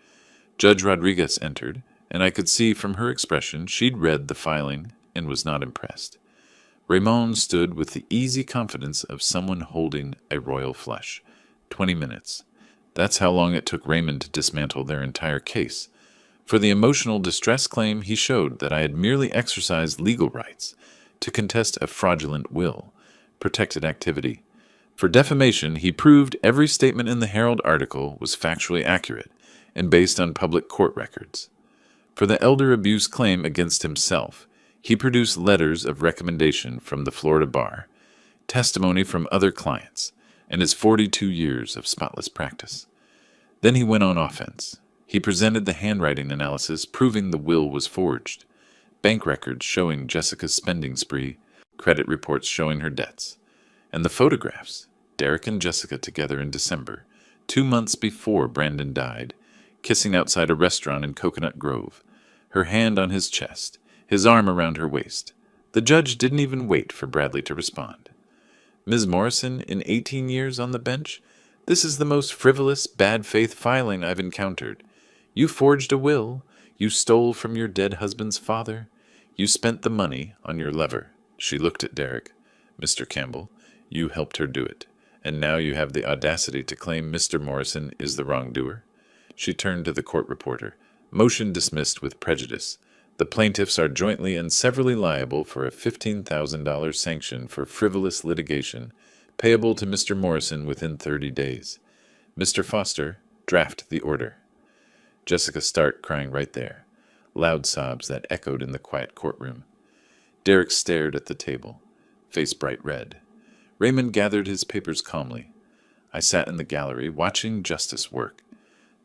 Judge Rodriguez entered, and I could see from her expression she'd read the filing and was not impressed. Raymond stood with the easy confidence of someone holding a royal flush. 20 minutes. That's how long it took Raymond to dismantle their entire case. For the emotional distress claim, he showed that I had merely exercised legal rights to contest a fraudulent will, protected activity. For defamation, he proved every statement in the Herald article was factually accurate and based on public court records. For the elder abuse claim against himself, he produced letters of recommendation from the Florida bar, testimony from other clients, and his 42 years of spotless practice. Then he went on offense. He presented the handwriting analysis proving the will was forged, bank records showing Jessica's spending spree, credit reports showing her debts, and the photographs, Derek and Jessica together in December, 2 months before Brandon died, kissing outside a restaurant in Coconut Grove, her hand on his chest, his arm around her waist. The judge didn't even wait for Bradley to respond. "Ms. Morrison, in 18 years on the bench, this is the most frivolous, bad-faith filing I've encountered. You forged a will. You stole from your dead husband's father. You spent the money on your lover." She looked at Derek. "Mr. Campbell, you helped her do it, and now you have the audacity to claim Mr. Morrison is the wrongdoer?" She turned to the court reporter. "Motion dismissed with prejudice. The plaintiffs are jointly and severally liable for a $15,000 sanction for frivolous litigation, payable to Mr. Morrison within 30 days. Mr. Foster, draft the order." Jessica started crying right there, loud sobs that echoed in the quiet courtroom. Derek stared at the table, face bright red. Raymond gathered his papers calmly. I sat in the gallery, watching justice work.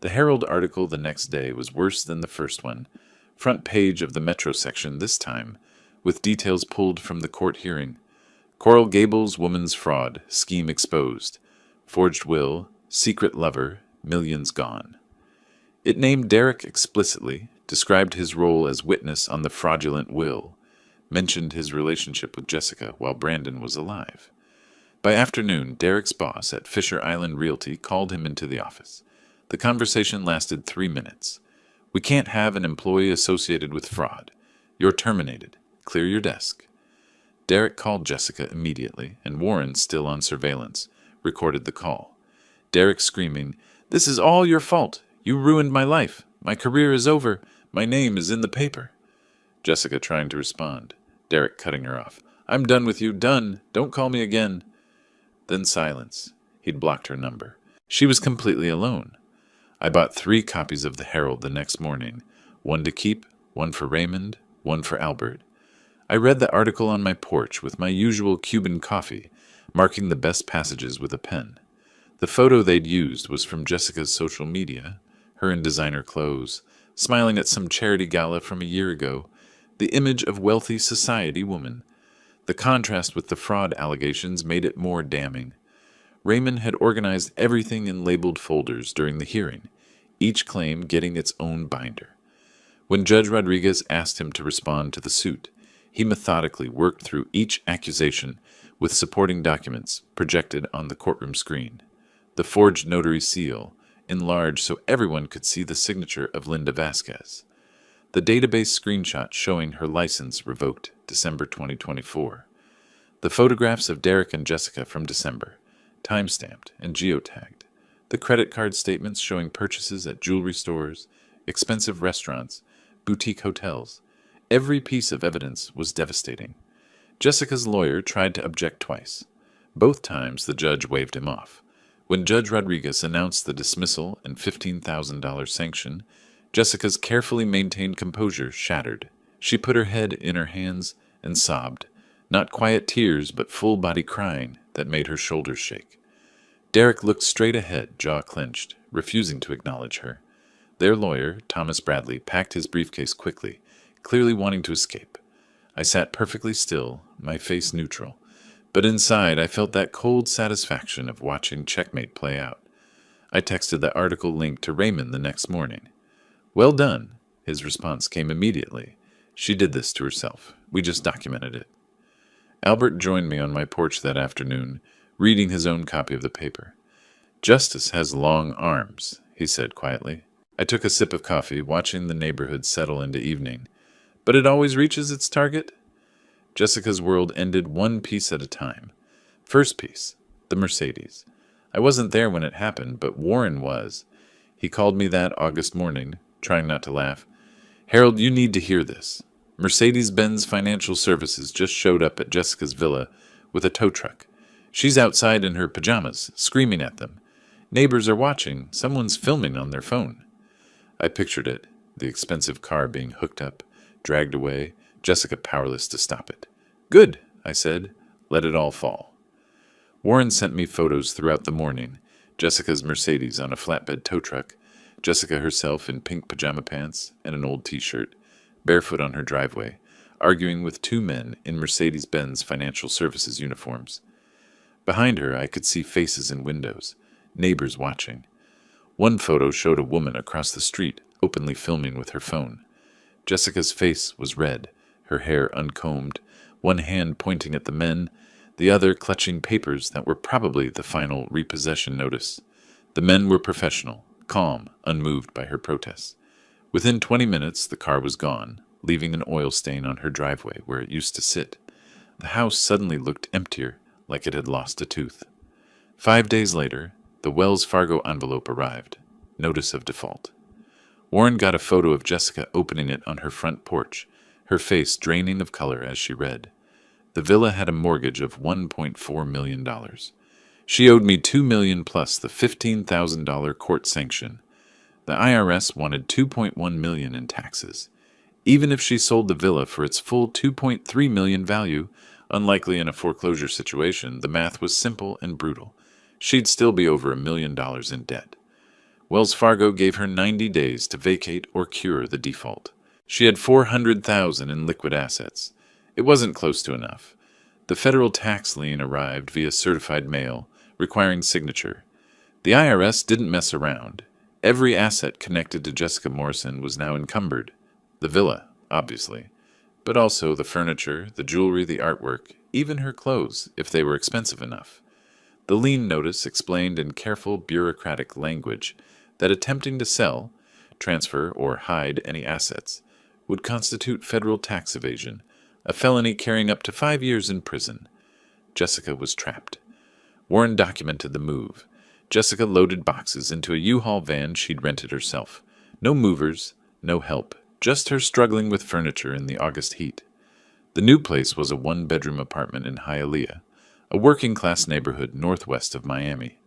The Herald article the next day was worse than the first one. Front page of the Metro section this time, with details pulled from the court hearing. Coral Gables woman's fraud, scheme exposed. Forged will, secret lover, millions gone. It named Derek explicitly, described his role as witness on the fraudulent will, mentioned his relationship with Jessica while Brandon was alive. By afternoon, Derek's boss at Fisher Island Realty called him into the office. The conversation lasted 3 minutes. "We can't have an employee associated with fraud. You're terminated. Clear your desk." Derek called Jessica immediately, and Warren, still on surveillance, recorded the call. Derek screaming, "This is all your fault. You ruined my life. My career is over. My name is in the paper." Jessica trying to respond. Derek cutting her off. "I'm done with you. Done. Don't call me again." Then silence. He'd blocked her number. She was completely alone. I bought 3 copies of the Herald the next morning, one to keep, one for Raymond, one for Albert. I read the article on my porch with my usual Cuban coffee, marking the best passages with a pen. The photo they'd used was from Jessica's social media, her in designer clothes, smiling at some charity gala from a year ago, the image of wealthy society woman. The contrast with the fraud allegations made it more damning. Raymond had organized everything in labeled folders during the hearing, each claim getting its own binder. When Judge Rodriguez asked him to respond to the suit, he methodically worked through each accusation with supporting documents projected on the courtroom screen. The forged notary seal, enlarged so everyone could see the signature of Linda Vasquez. The database screenshot showing her license revoked December 2024. The photographs of Derek and Jessica from December, time-stamped and geotagged. The credit card statements showing purchases at jewelry stores, expensive restaurants, boutique hotels. Every piece of evidence was devastating. Jessica's lawyer tried to object twice. Both times the judge waved him off. When Judge Rodriguez announced the dismissal and $15,000 sanction, Jessica's carefully maintained composure shattered. She put her head in her hands and sobbed, not quiet tears but full-body crying that made her shoulders shake. Derek looked straight ahead, jaw clenched, refusing to acknowledge her. Their lawyer, Thomas Bradley, packed his briefcase quickly, clearly wanting to escape. I sat perfectly still, my face neutral, but inside I felt that cold satisfaction of watching checkmate play out. I texted the article link to Raymond the next morning. "Well done." His response came immediately. "She did this to herself. We just documented it." Albert joined me on my porch that afternoon, reading his own copy of the paper. "Justice has long arms," he said quietly. I took a sip of coffee, watching the neighborhood settle into evening. "But it always reaches its target?" Jessica's world ended one piece at a time. First piece, the Mercedes. I wasn't there when it happened, but Warren was. He called me that August morning, trying not to laugh. "Harold, you need to hear this. Mercedes-Benz Financial Services just showed up at Jessica's villa with a tow truck. She's outside in her pajamas, screaming at them. Neighbors are watching. Someone's filming on their phone." I pictured it, the expensive car being hooked up, dragged away, Jessica powerless to stop it. "Good," I said. "Let it all fall." Warren sent me photos throughout the morning. Jessica's Mercedes on a flatbed tow truck, Jessica herself in pink pajama pants and an old t-shirt, barefoot on her driveway, arguing with 2 men in Mercedes-Benz Financial Services uniforms. Behind her I could see faces in windows, neighbors watching. One photo showed a woman across the street, openly filming with her phone. Jessica's face was red, her hair uncombed, one hand pointing at the men, the other clutching papers that were probably the final repossession notice. The men were professional, calm, unmoved by her protests. Within 20 minutes, the car was gone, leaving an oil stain on her driveway where it used to sit. The house suddenly looked emptier, like it had lost a tooth. 5 days later, the Wells Fargo envelope arrived. Notice of default. Warren got a photo of Jessica opening it on her front porch, her face draining of color as she read. The villa had a mortgage of $1.4 million. She owed me $2 million plus the $15,000 court sanction. The IRS wanted $2.1 million in taxes. Even if she sold the villa for its full $2.3 million value, unlikely in a foreclosure situation, the math was simple and brutal. She'd still be over $1 million in debt. Wells Fargo gave her 90 days to vacate or cure the default. She had $400,000 in liquid assets. It wasn't close to enough. The federal tax lien arrived via certified mail, requiring signature. The IRS didn't mess around. Every asset connected to Jessica Morrison was now encumbered. The villa, obviously, but also the furniture, the jewelry, the artwork, even her clothes, if they were expensive enough. The lien notice explained in careful bureaucratic language that attempting to sell, transfer, or hide any assets would constitute federal tax evasion, a felony carrying up to 5 years in prison. Jessica was trapped. Warren documented the move. Jessica loaded boxes into a U-Haul van she'd rented herself. No movers, no help, just her struggling with furniture in the August heat. The new place was a one-bedroom apartment in Hialeah, a working-class neighborhood northwest of Miami.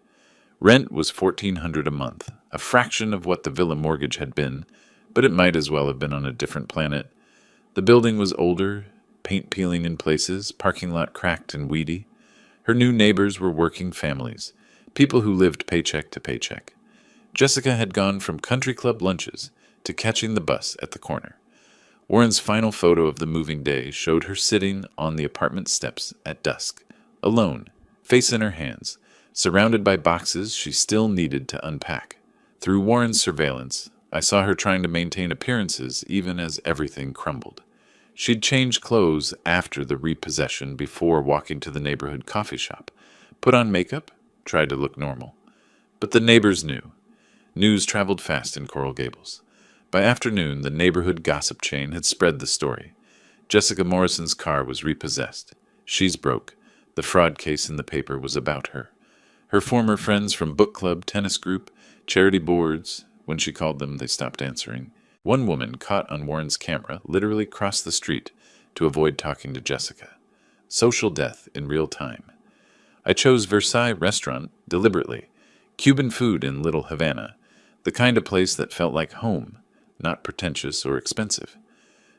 Rent was $1,400 a month, a fraction of what the villa mortgage had been, but it might as well have been on a different planet. The building was older, paint peeling in places, parking lot cracked and weedy. Her new neighbors were working families, people who lived paycheck to paycheck. Jessica had gone from country club lunches to catching the bus at the corner. Warren's final photo of the moving day showed her sitting on the apartment steps at dusk, alone, face in her hands, surrounded by boxes she still needed to unpack. Through Warren's surveillance, I saw her trying to maintain appearances even as everything crumbled. She'd changed clothes after the repossession before walking to the neighborhood coffee shop, put on makeup, tried to look normal. But the neighbors knew. News traveled fast in Coral Gables. By afternoon, the neighborhood gossip chain had spread the story. Jessica Morrison's car was repossessed. She's broke. The fraud case in the paper was about her. Her former friends from book club, tennis group, charity boards, when she called them, they stopped answering. One woman caught on Warren's camera literally crossed the street to avoid talking to Jessica. Social death in real time. I chose Versailles Restaurant deliberately. Cuban food in Little Havana. The kind of place that felt like home, not pretentious or expensive.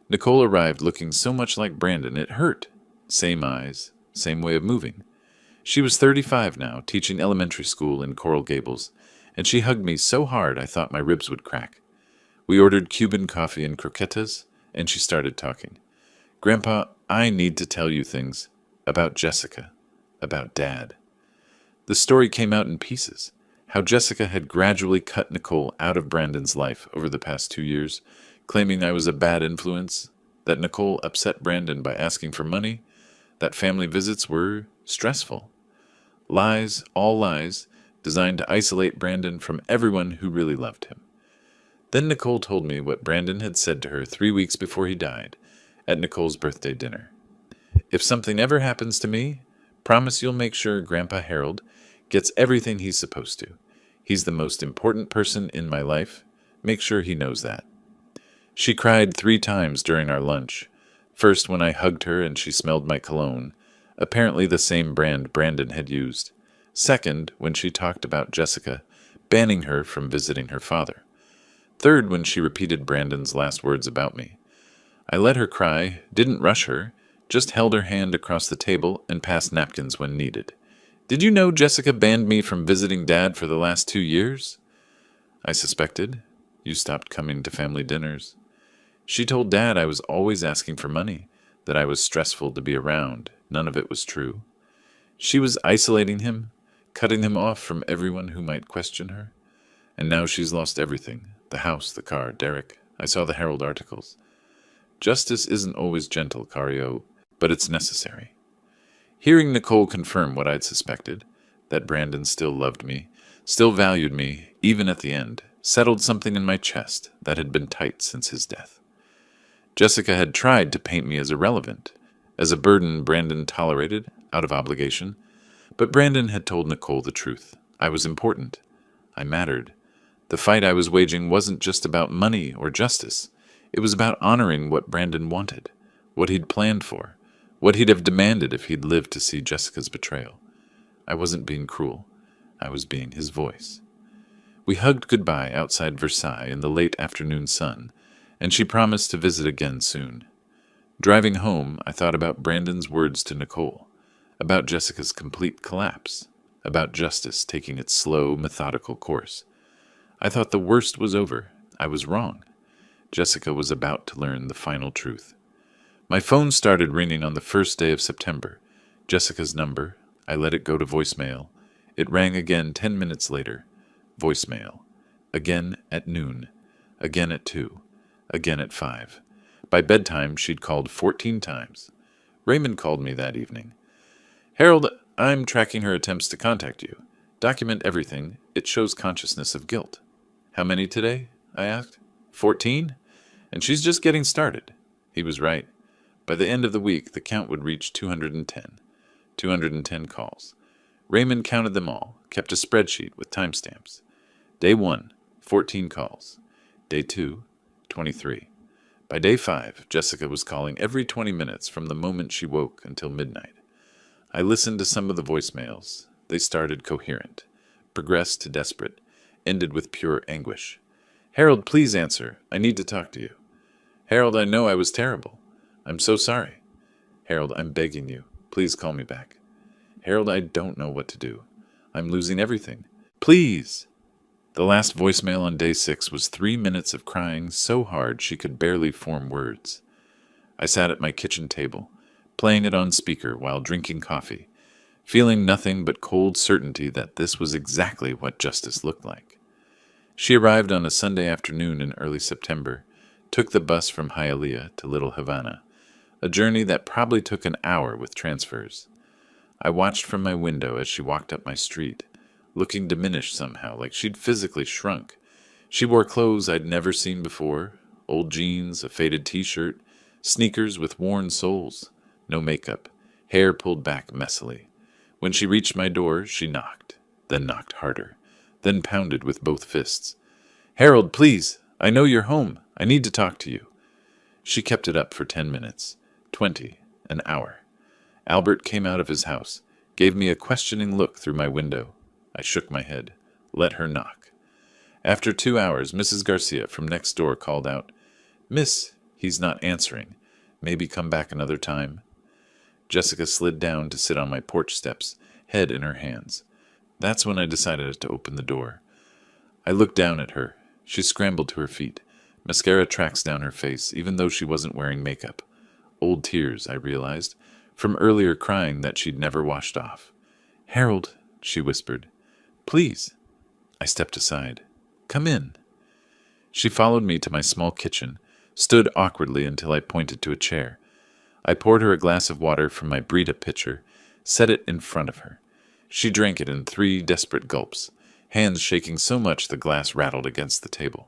Nicole arrived looking so much like Brandon it hurt. Same eyes, same way of moving. She was 35 now, teaching elementary school in Coral Gables, and she hugged me so hard I thought my ribs would crack. We ordered Cuban coffee and croquetas, and she started talking. Grandpa, I need to tell you things about Jessica, about Dad. The story came out in pieces. How Jessica had gradually cut Nicole out of Brandon's life over the past 2 years, claiming I was a bad influence, that Nicole upset Brandon by asking for money, that family visits were stressful. Lies, all lies, designed to isolate Brandon from everyone who really loved him. Then Nicole told me what Brandon had said to her 3 weeks before he died, at Nicole's birthday dinner. If something ever happens to me, promise you'll make sure Grandpa Harold gets everything he's supposed to. He's the most important person in my life. Make sure he knows that. She cried 3 times during our lunch. First when I hugged her and she smelled my cologne, apparently the same brand Brandon had used. Second, when she talked about Jessica, banning her from visiting her father. Third, when she repeated Brandon's last words about me. I let her cry, didn't rush her, just held her hand across the table and passed napkins when needed. Did you know Jessica banned me from visiting Dad for the last 2 years? I suspected. You stopped coming to family dinners. She told Dad I was always asking for money, that I was stressful to be around. None of it was true. She was isolating him, cutting him off from everyone who might question her. And now she's lost everything. The house, the car, Derek. I saw the Herald articles. Justice isn't always gentle, Cario, but it's necessary. Hearing Nicole confirm what I'd suspected, that Brandon still loved me, still valued me, even at the end, settled something in my chest that had been tight since his death. Jessica had tried to paint me as irrelevant, as a burden Brandon tolerated, out of obligation, but Brandon had told Nicole the truth. I was important. I mattered. The fight I was waging wasn't just about money or justice. It was about honoring what Brandon wanted, what he'd planned for, what he'd have demanded if he'd lived to see Jessica's betrayal. I wasn't being cruel. I was being his voice. We hugged goodbye outside Versailles in the late afternoon sun, and she promised to visit again soon. Driving home, I thought about Brandon's words to Nicole, about Jessica's complete collapse, about justice taking its slow, methodical course. I thought the worst was over. I was wrong. Jessica was about to learn the final truth. My phone started ringing on the first day of September. Jessica's number. I let it go to voicemail. It rang again 10 minutes later. Voicemail. Again at noon. Again at 2. Again at 5. By bedtime, she'd called 14 times. Raymond called me that evening. Harold, I'm tracking her attempts to contact you. Document everything. It shows consciousness of guilt. How many today? I asked. 14? And she's just getting started. He was right. By the end of the week, the count would reach 210. 210 calls. Raymond counted them all, kept a spreadsheet with timestamps. Day 1, 14 calls. Day 2, 23. By day 5, Jessica was calling every 20 minutes from the moment she woke until midnight. I listened to some of the voicemails. They started coherent, progressed to desperate, ended with pure anguish. Harold, please answer. I need to talk to you. Harold, I know I was terrible. I'm so sorry. Harold, I'm begging you. Please call me back. Harold, I don't know what to do. I'm losing everything. Please. The last voicemail on day 6 was 3 minutes of crying so hard she could barely form words. I sat at my kitchen table, playing it on speaker while drinking coffee, feeling nothing but cold certainty that this was exactly what justice looked like. She arrived on a Sunday afternoon in early September, took the bus from Hialeah to Little Havana, a journey that probably took an hour with transfers. I watched from my window as she walked up my street, looking diminished somehow, like she'd physically shrunk. She wore clothes I'd never seen before, old jeans, a faded t-shirt, sneakers with worn soles, no makeup, hair pulled back messily. When she reached my door, she knocked, then knocked harder, then pounded with both fists. Harold, please, I know you're home. I need to talk to you. She kept it up for 10 minutes, 20, an hour. Albert came out of his house, gave me a questioning look through my window. I shook my head, let her knock. After 2 hours, Mrs. Garcia from next door called out, Miss, he's not answering. Maybe come back another time. Jessica slid down to sit on my porch steps, head in her hands. That's when I decided to open the door. I looked down at her. She scrambled to her feet. Mascara tracks down her face, even though she wasn't wearing makeup. Old tears, I realized, from earlier crying that she'd never washed off. Harold, she whispered. Please. I stepped aside. Come in. She followed me to my small kitchen, stood awkwardly until I pointed to a chair. I poured her a glass of water from my Brita pitcher, set it in front of her. She drank it in 3 desperate gulps, hands shaking so much the glass rattled against the table.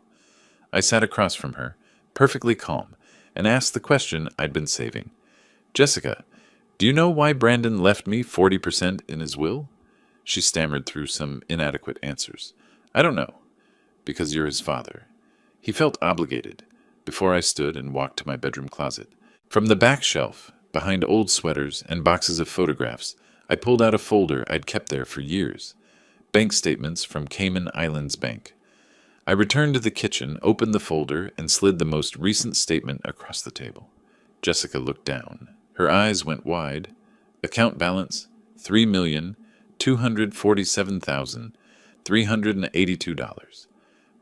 I sat across from her, perfectly calm, and asked the question I'd been saving. Jessica, do you know why Brandon left me 40% in his will? She stammered through some inadequate answers. I don't know. Because you're his father. He felt obligated. Before I stood and walked to my bedroom closet. From the back shelf, behind old sweaters and boxes of photographs, I pulled out a folder I'd kept there for years. Bank statements from Cayman Islands Bank. I returned to the kitchen, opened the folder, and slid the most recent statement across the table. Jessica looked down. Her eyes went wide. Account balance, $3,247,382.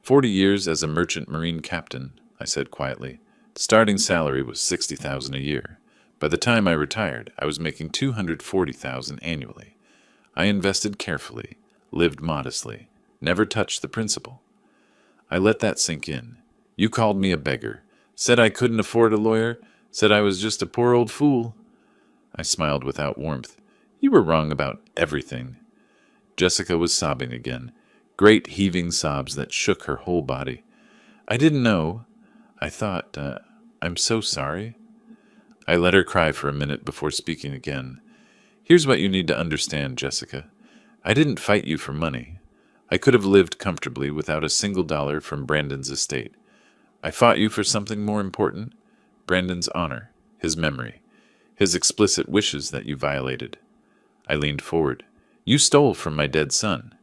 40 years as a merchant marine captain, I said quietly. The starting salary was $60,000 a year. By the time I retired, I was making $240,000 annually. I invested carefully, lived modestly, never touched the principal. I let that sink in. You called me a beggar, said I couldn't afford a lawyer, said I was just a poor old fool. I smiled without warmth. You were wrong about everything. Jessica was sobbing again, great heaving sobs that shook her whole body. I didn't know. I thought, I'm so sorry. I let her cry for a minute before speaking again. Here's what you need to understand, Jessica. I didn't fight you for money. I could have lived comfortably without a single dollar from Brandon's estate. I fought you for something more important, Brandon's honor, his memory, his explicit wishes that you violated. I leaned forward. You stole from my dead son.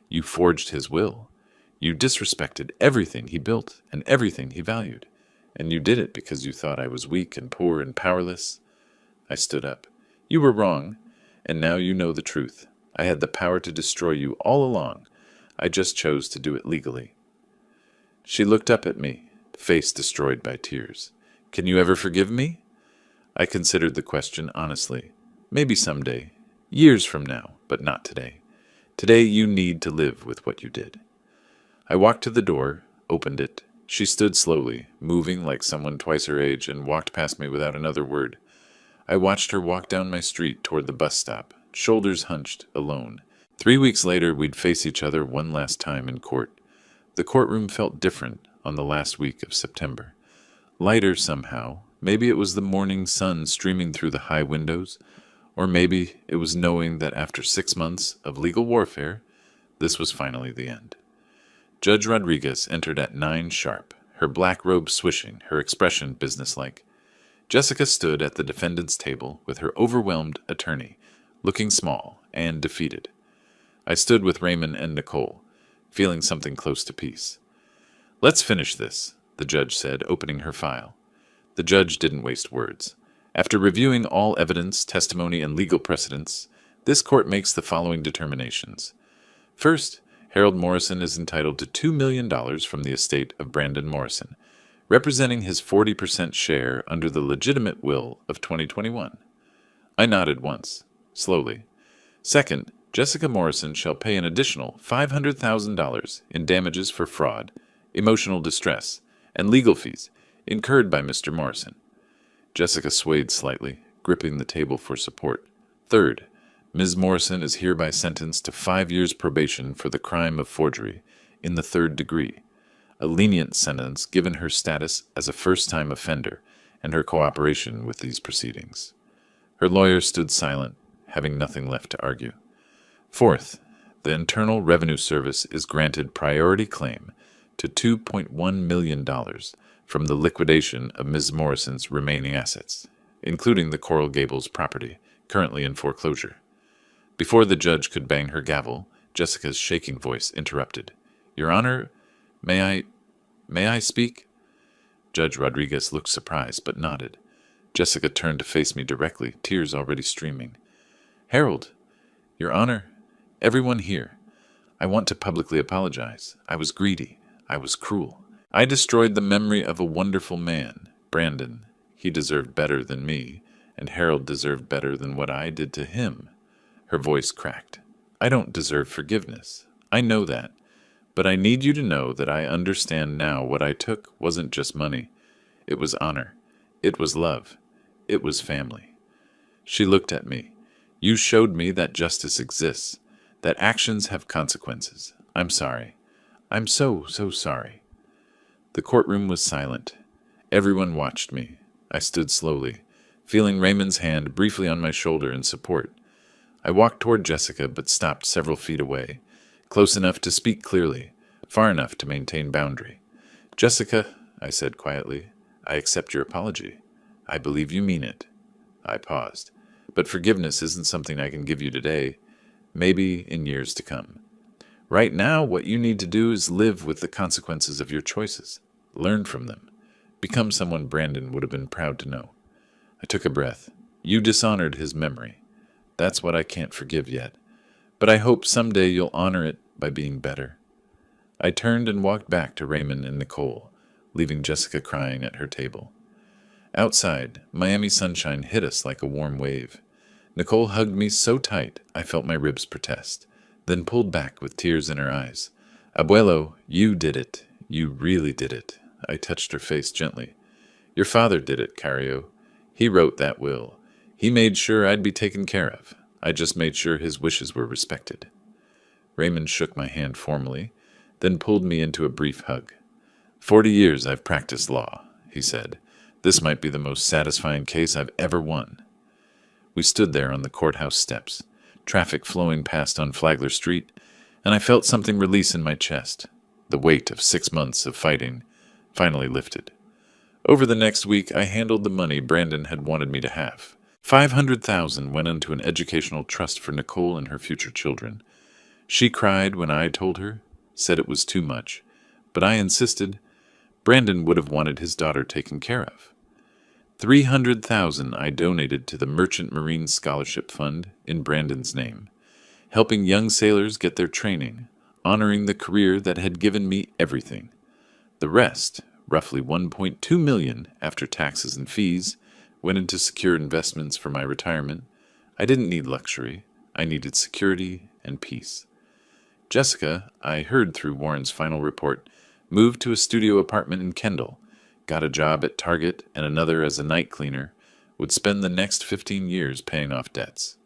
You forged his will. You disrespected everything he built and everything he valued. And you did it because you thought I was weak and poor and powerless. I stood up. You were wrong, and now you know the truth. I had the power to destroy you all along. I just chose to do it legally. She looked up at me, face destroyed by tears. Can you ever forgive me? I considered the question honestly. Maybe someday. Years from now, but not today. Today you need to live with what you did. I walked to the door, opened it. She stood slowly, moving like someone twice her age, and walked past me without another word. I watched her walk down my street toward the bus stop, shoulders hunched, alone. 3 weeks later, we'd face each other one last time in court. The courtroom felt different on the last week of September. Lighter somehow. Maybe it was the morning sun streaming through the high windows, or maybe it was knowing that after 6 months of legal warfare, this was finally the end. Judge Rodriguez entered at 9 sharp, her black robe swishing, her expression businesslike. Jessica stood at the defendant's table with her overwhelmed attorney, looking small and defeated. I stood with Raymond and Nicole, feeling something close to peace. "Let's finish this," the judge said, opening her file. The judge didn't waste words. After reviewing all evidence, testimony, and legal precedents, this court makes the following determinations. First, Harold Morrison is entitled to $2 million from the estate of Brandon Morrison, representing his 40% share under the legitimate will of 2021. I nodded once, slowly. Second, Jessica Morrison shall pay an additional $500,000 in damages for fraud, emotional distress, and legal fees incurred by Mr. Morrison. Jessica swayed slightly, gripping the table for support. Third, Ms. Morrison is hereby sentenced to 5 years probation for the crime of forgery in the 3rd degree, a lenient sentence given her status as a first-time offender and her cooperation with these proceedings. Her lawyer stood silent, having nothing left to argue. Fourth, the Internal Revenue Service is granted priority claim to $2.1 million from the liquidation of Ms. Morrison's remaining assets, including the Coral Gables property, currently in foreclosure. Before the judge could bang her gavel, Jessica's shaking voice interrupted. "Your Honor, may I speak?" Judge Rodriguez looked surprised, but nodded. Jessica turned to face me directly, tears already streaming. "Harold, Your Honor, everyone here, I want to publicly apologize. I was greedy. I was cruel. I destroyed the memory of a wonderful man, Brandon. He deserved better than me, and Harold deserved better than what I did to him." Her voice cracked. "I don't deserve forgiveness. I know that. But I need you to know that I understand now what I took wasn't just money. It was honor. It was love. It was family." She looked at me. "You showed me that justice exists, that actions have consequences. I'm sorry. I'm so sorry." The courtroom was silent. Everyone watched me. I stood slowly, feeling Raymond's hand briefly on my shoulder in support. I walked toward Jessica, but stopped several feet away, close enough to speak clearly, far enough to maintain boundary. "Jessica," I said quietly, "I accept your apology. I believe you mean it." I paused. "But forgiveness isn't something I can give you today. Maybe in years to come. Right now, what you need to do is live with the consequences of your choices. Learn from them. Become someone Brandon would have been proud to know." I took a breath. "You dishonored his memory. That's what I can't forgive yet. But I hope someday you'll honor it by being better." I turned and walked back to Raymond and Nicole, leaving Jessica crying at her table. Outside, Miami sunshine hit us like a warm wave. Nicole hugged me so tight I felt my ribs protest, then pulled back with tears in her eyes. "Abuelo, you did it. You really did it." I touched her face gently. "Your father did it, Cario. He wrote that will. He made sure I'd be taken care of. I just made sure his wishes were respected." Raymond shook my hand formally, then pulled me into a brief hug. 40 years I've practiced law," he said. "This might be the most satisfying case I've ever won." We stood there on the courthouse steps, traffic flowing past on Flagler Street, and I felt something release in my chest. The weight of 6 months of fighting finally lifted. Over the next week, I handled the money Brandon had wanted me to have. $500,000 went into an educational trust for Nicole and her future children. She cried when I told her, said it was too much, but I insisted. Brandon would have wanted his daughter taken care of. $300,000 I donated to the Merchant Marine Scholarship Fund in Brandon's name, helping young sailors get their training, honoring the career that had given me everything. The rest, roughly $1.2 million after taxes and fees, went into secure investments for my retirement. I didn't need luxury. I needed security and peace. Jessica, I heard through Warren's final report, moved to a studio apartment in Kendall, got a job at Target and another as a night cleaner, would spend the next 15 years paying off debts.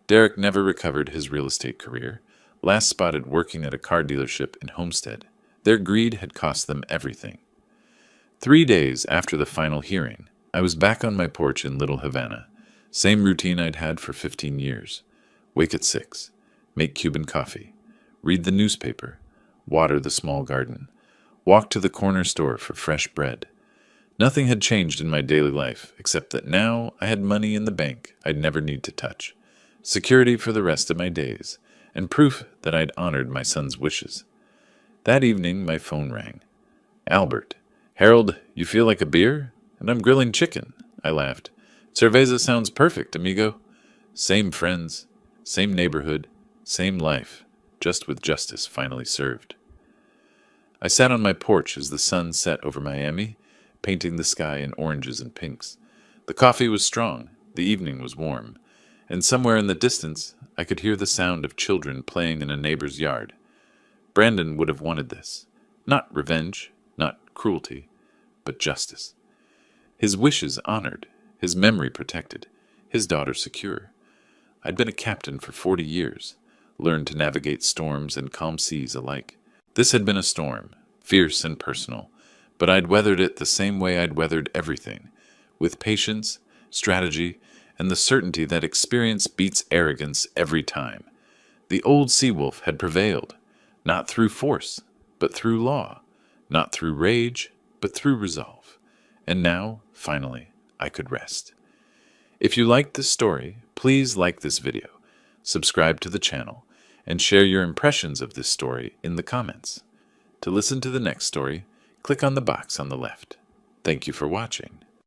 Derek never recovered his real estate career, last spotted working at a car dealership in Homestead. Their greed had cost them everything. 3 days after the final hearing, I was back on my porch in Little Havana. Same routine I'd had for 15 years. Wake at 6, make Cuban coffee, read the newspaper, water the small garden, walk to the corner store for fresh bread. Nothing had changed in my daily life, except that now I had money in the bank I'd never need to touch, security for the rest of my days, and proof that I'd honored my son's wishes. That evening, my phone rang. Albert. Harold, you feel like a beer? And I'm grilling chicken. I laughed. Cerveza sounds perfect, amigo. Same friends, same neighborhood, same life, just with justice finally served. I sat on my porch as the sun set over Miami, painting the sky in oranges and pinks. The coffee was strong, the evening was warm, and somewhere in the distance I could hear the sound of children playing in a neighbor's yard. Brandon would have wanted this. Not revenge, not cruelty, but justice. His wishes honored, his memory protected, his daughter secure. I'd been a captain for 40 years, learned to navigate storms and calm seas alike. This had been a storm, fierce and personal, but I'd weathered it the same way I'd weathered everything, with patience, strategy, and the certainty that experience beats arrogance every time. The old sea-wolf had prevailed, not through force, but through law, not through rage, but through resolve. And now, finally, I could rest. If you liked this story, please like this video, subscribe to the channel, and share your impressions of this story in the comments. To listen to the next story, click on the box on the left. Thank you for watching.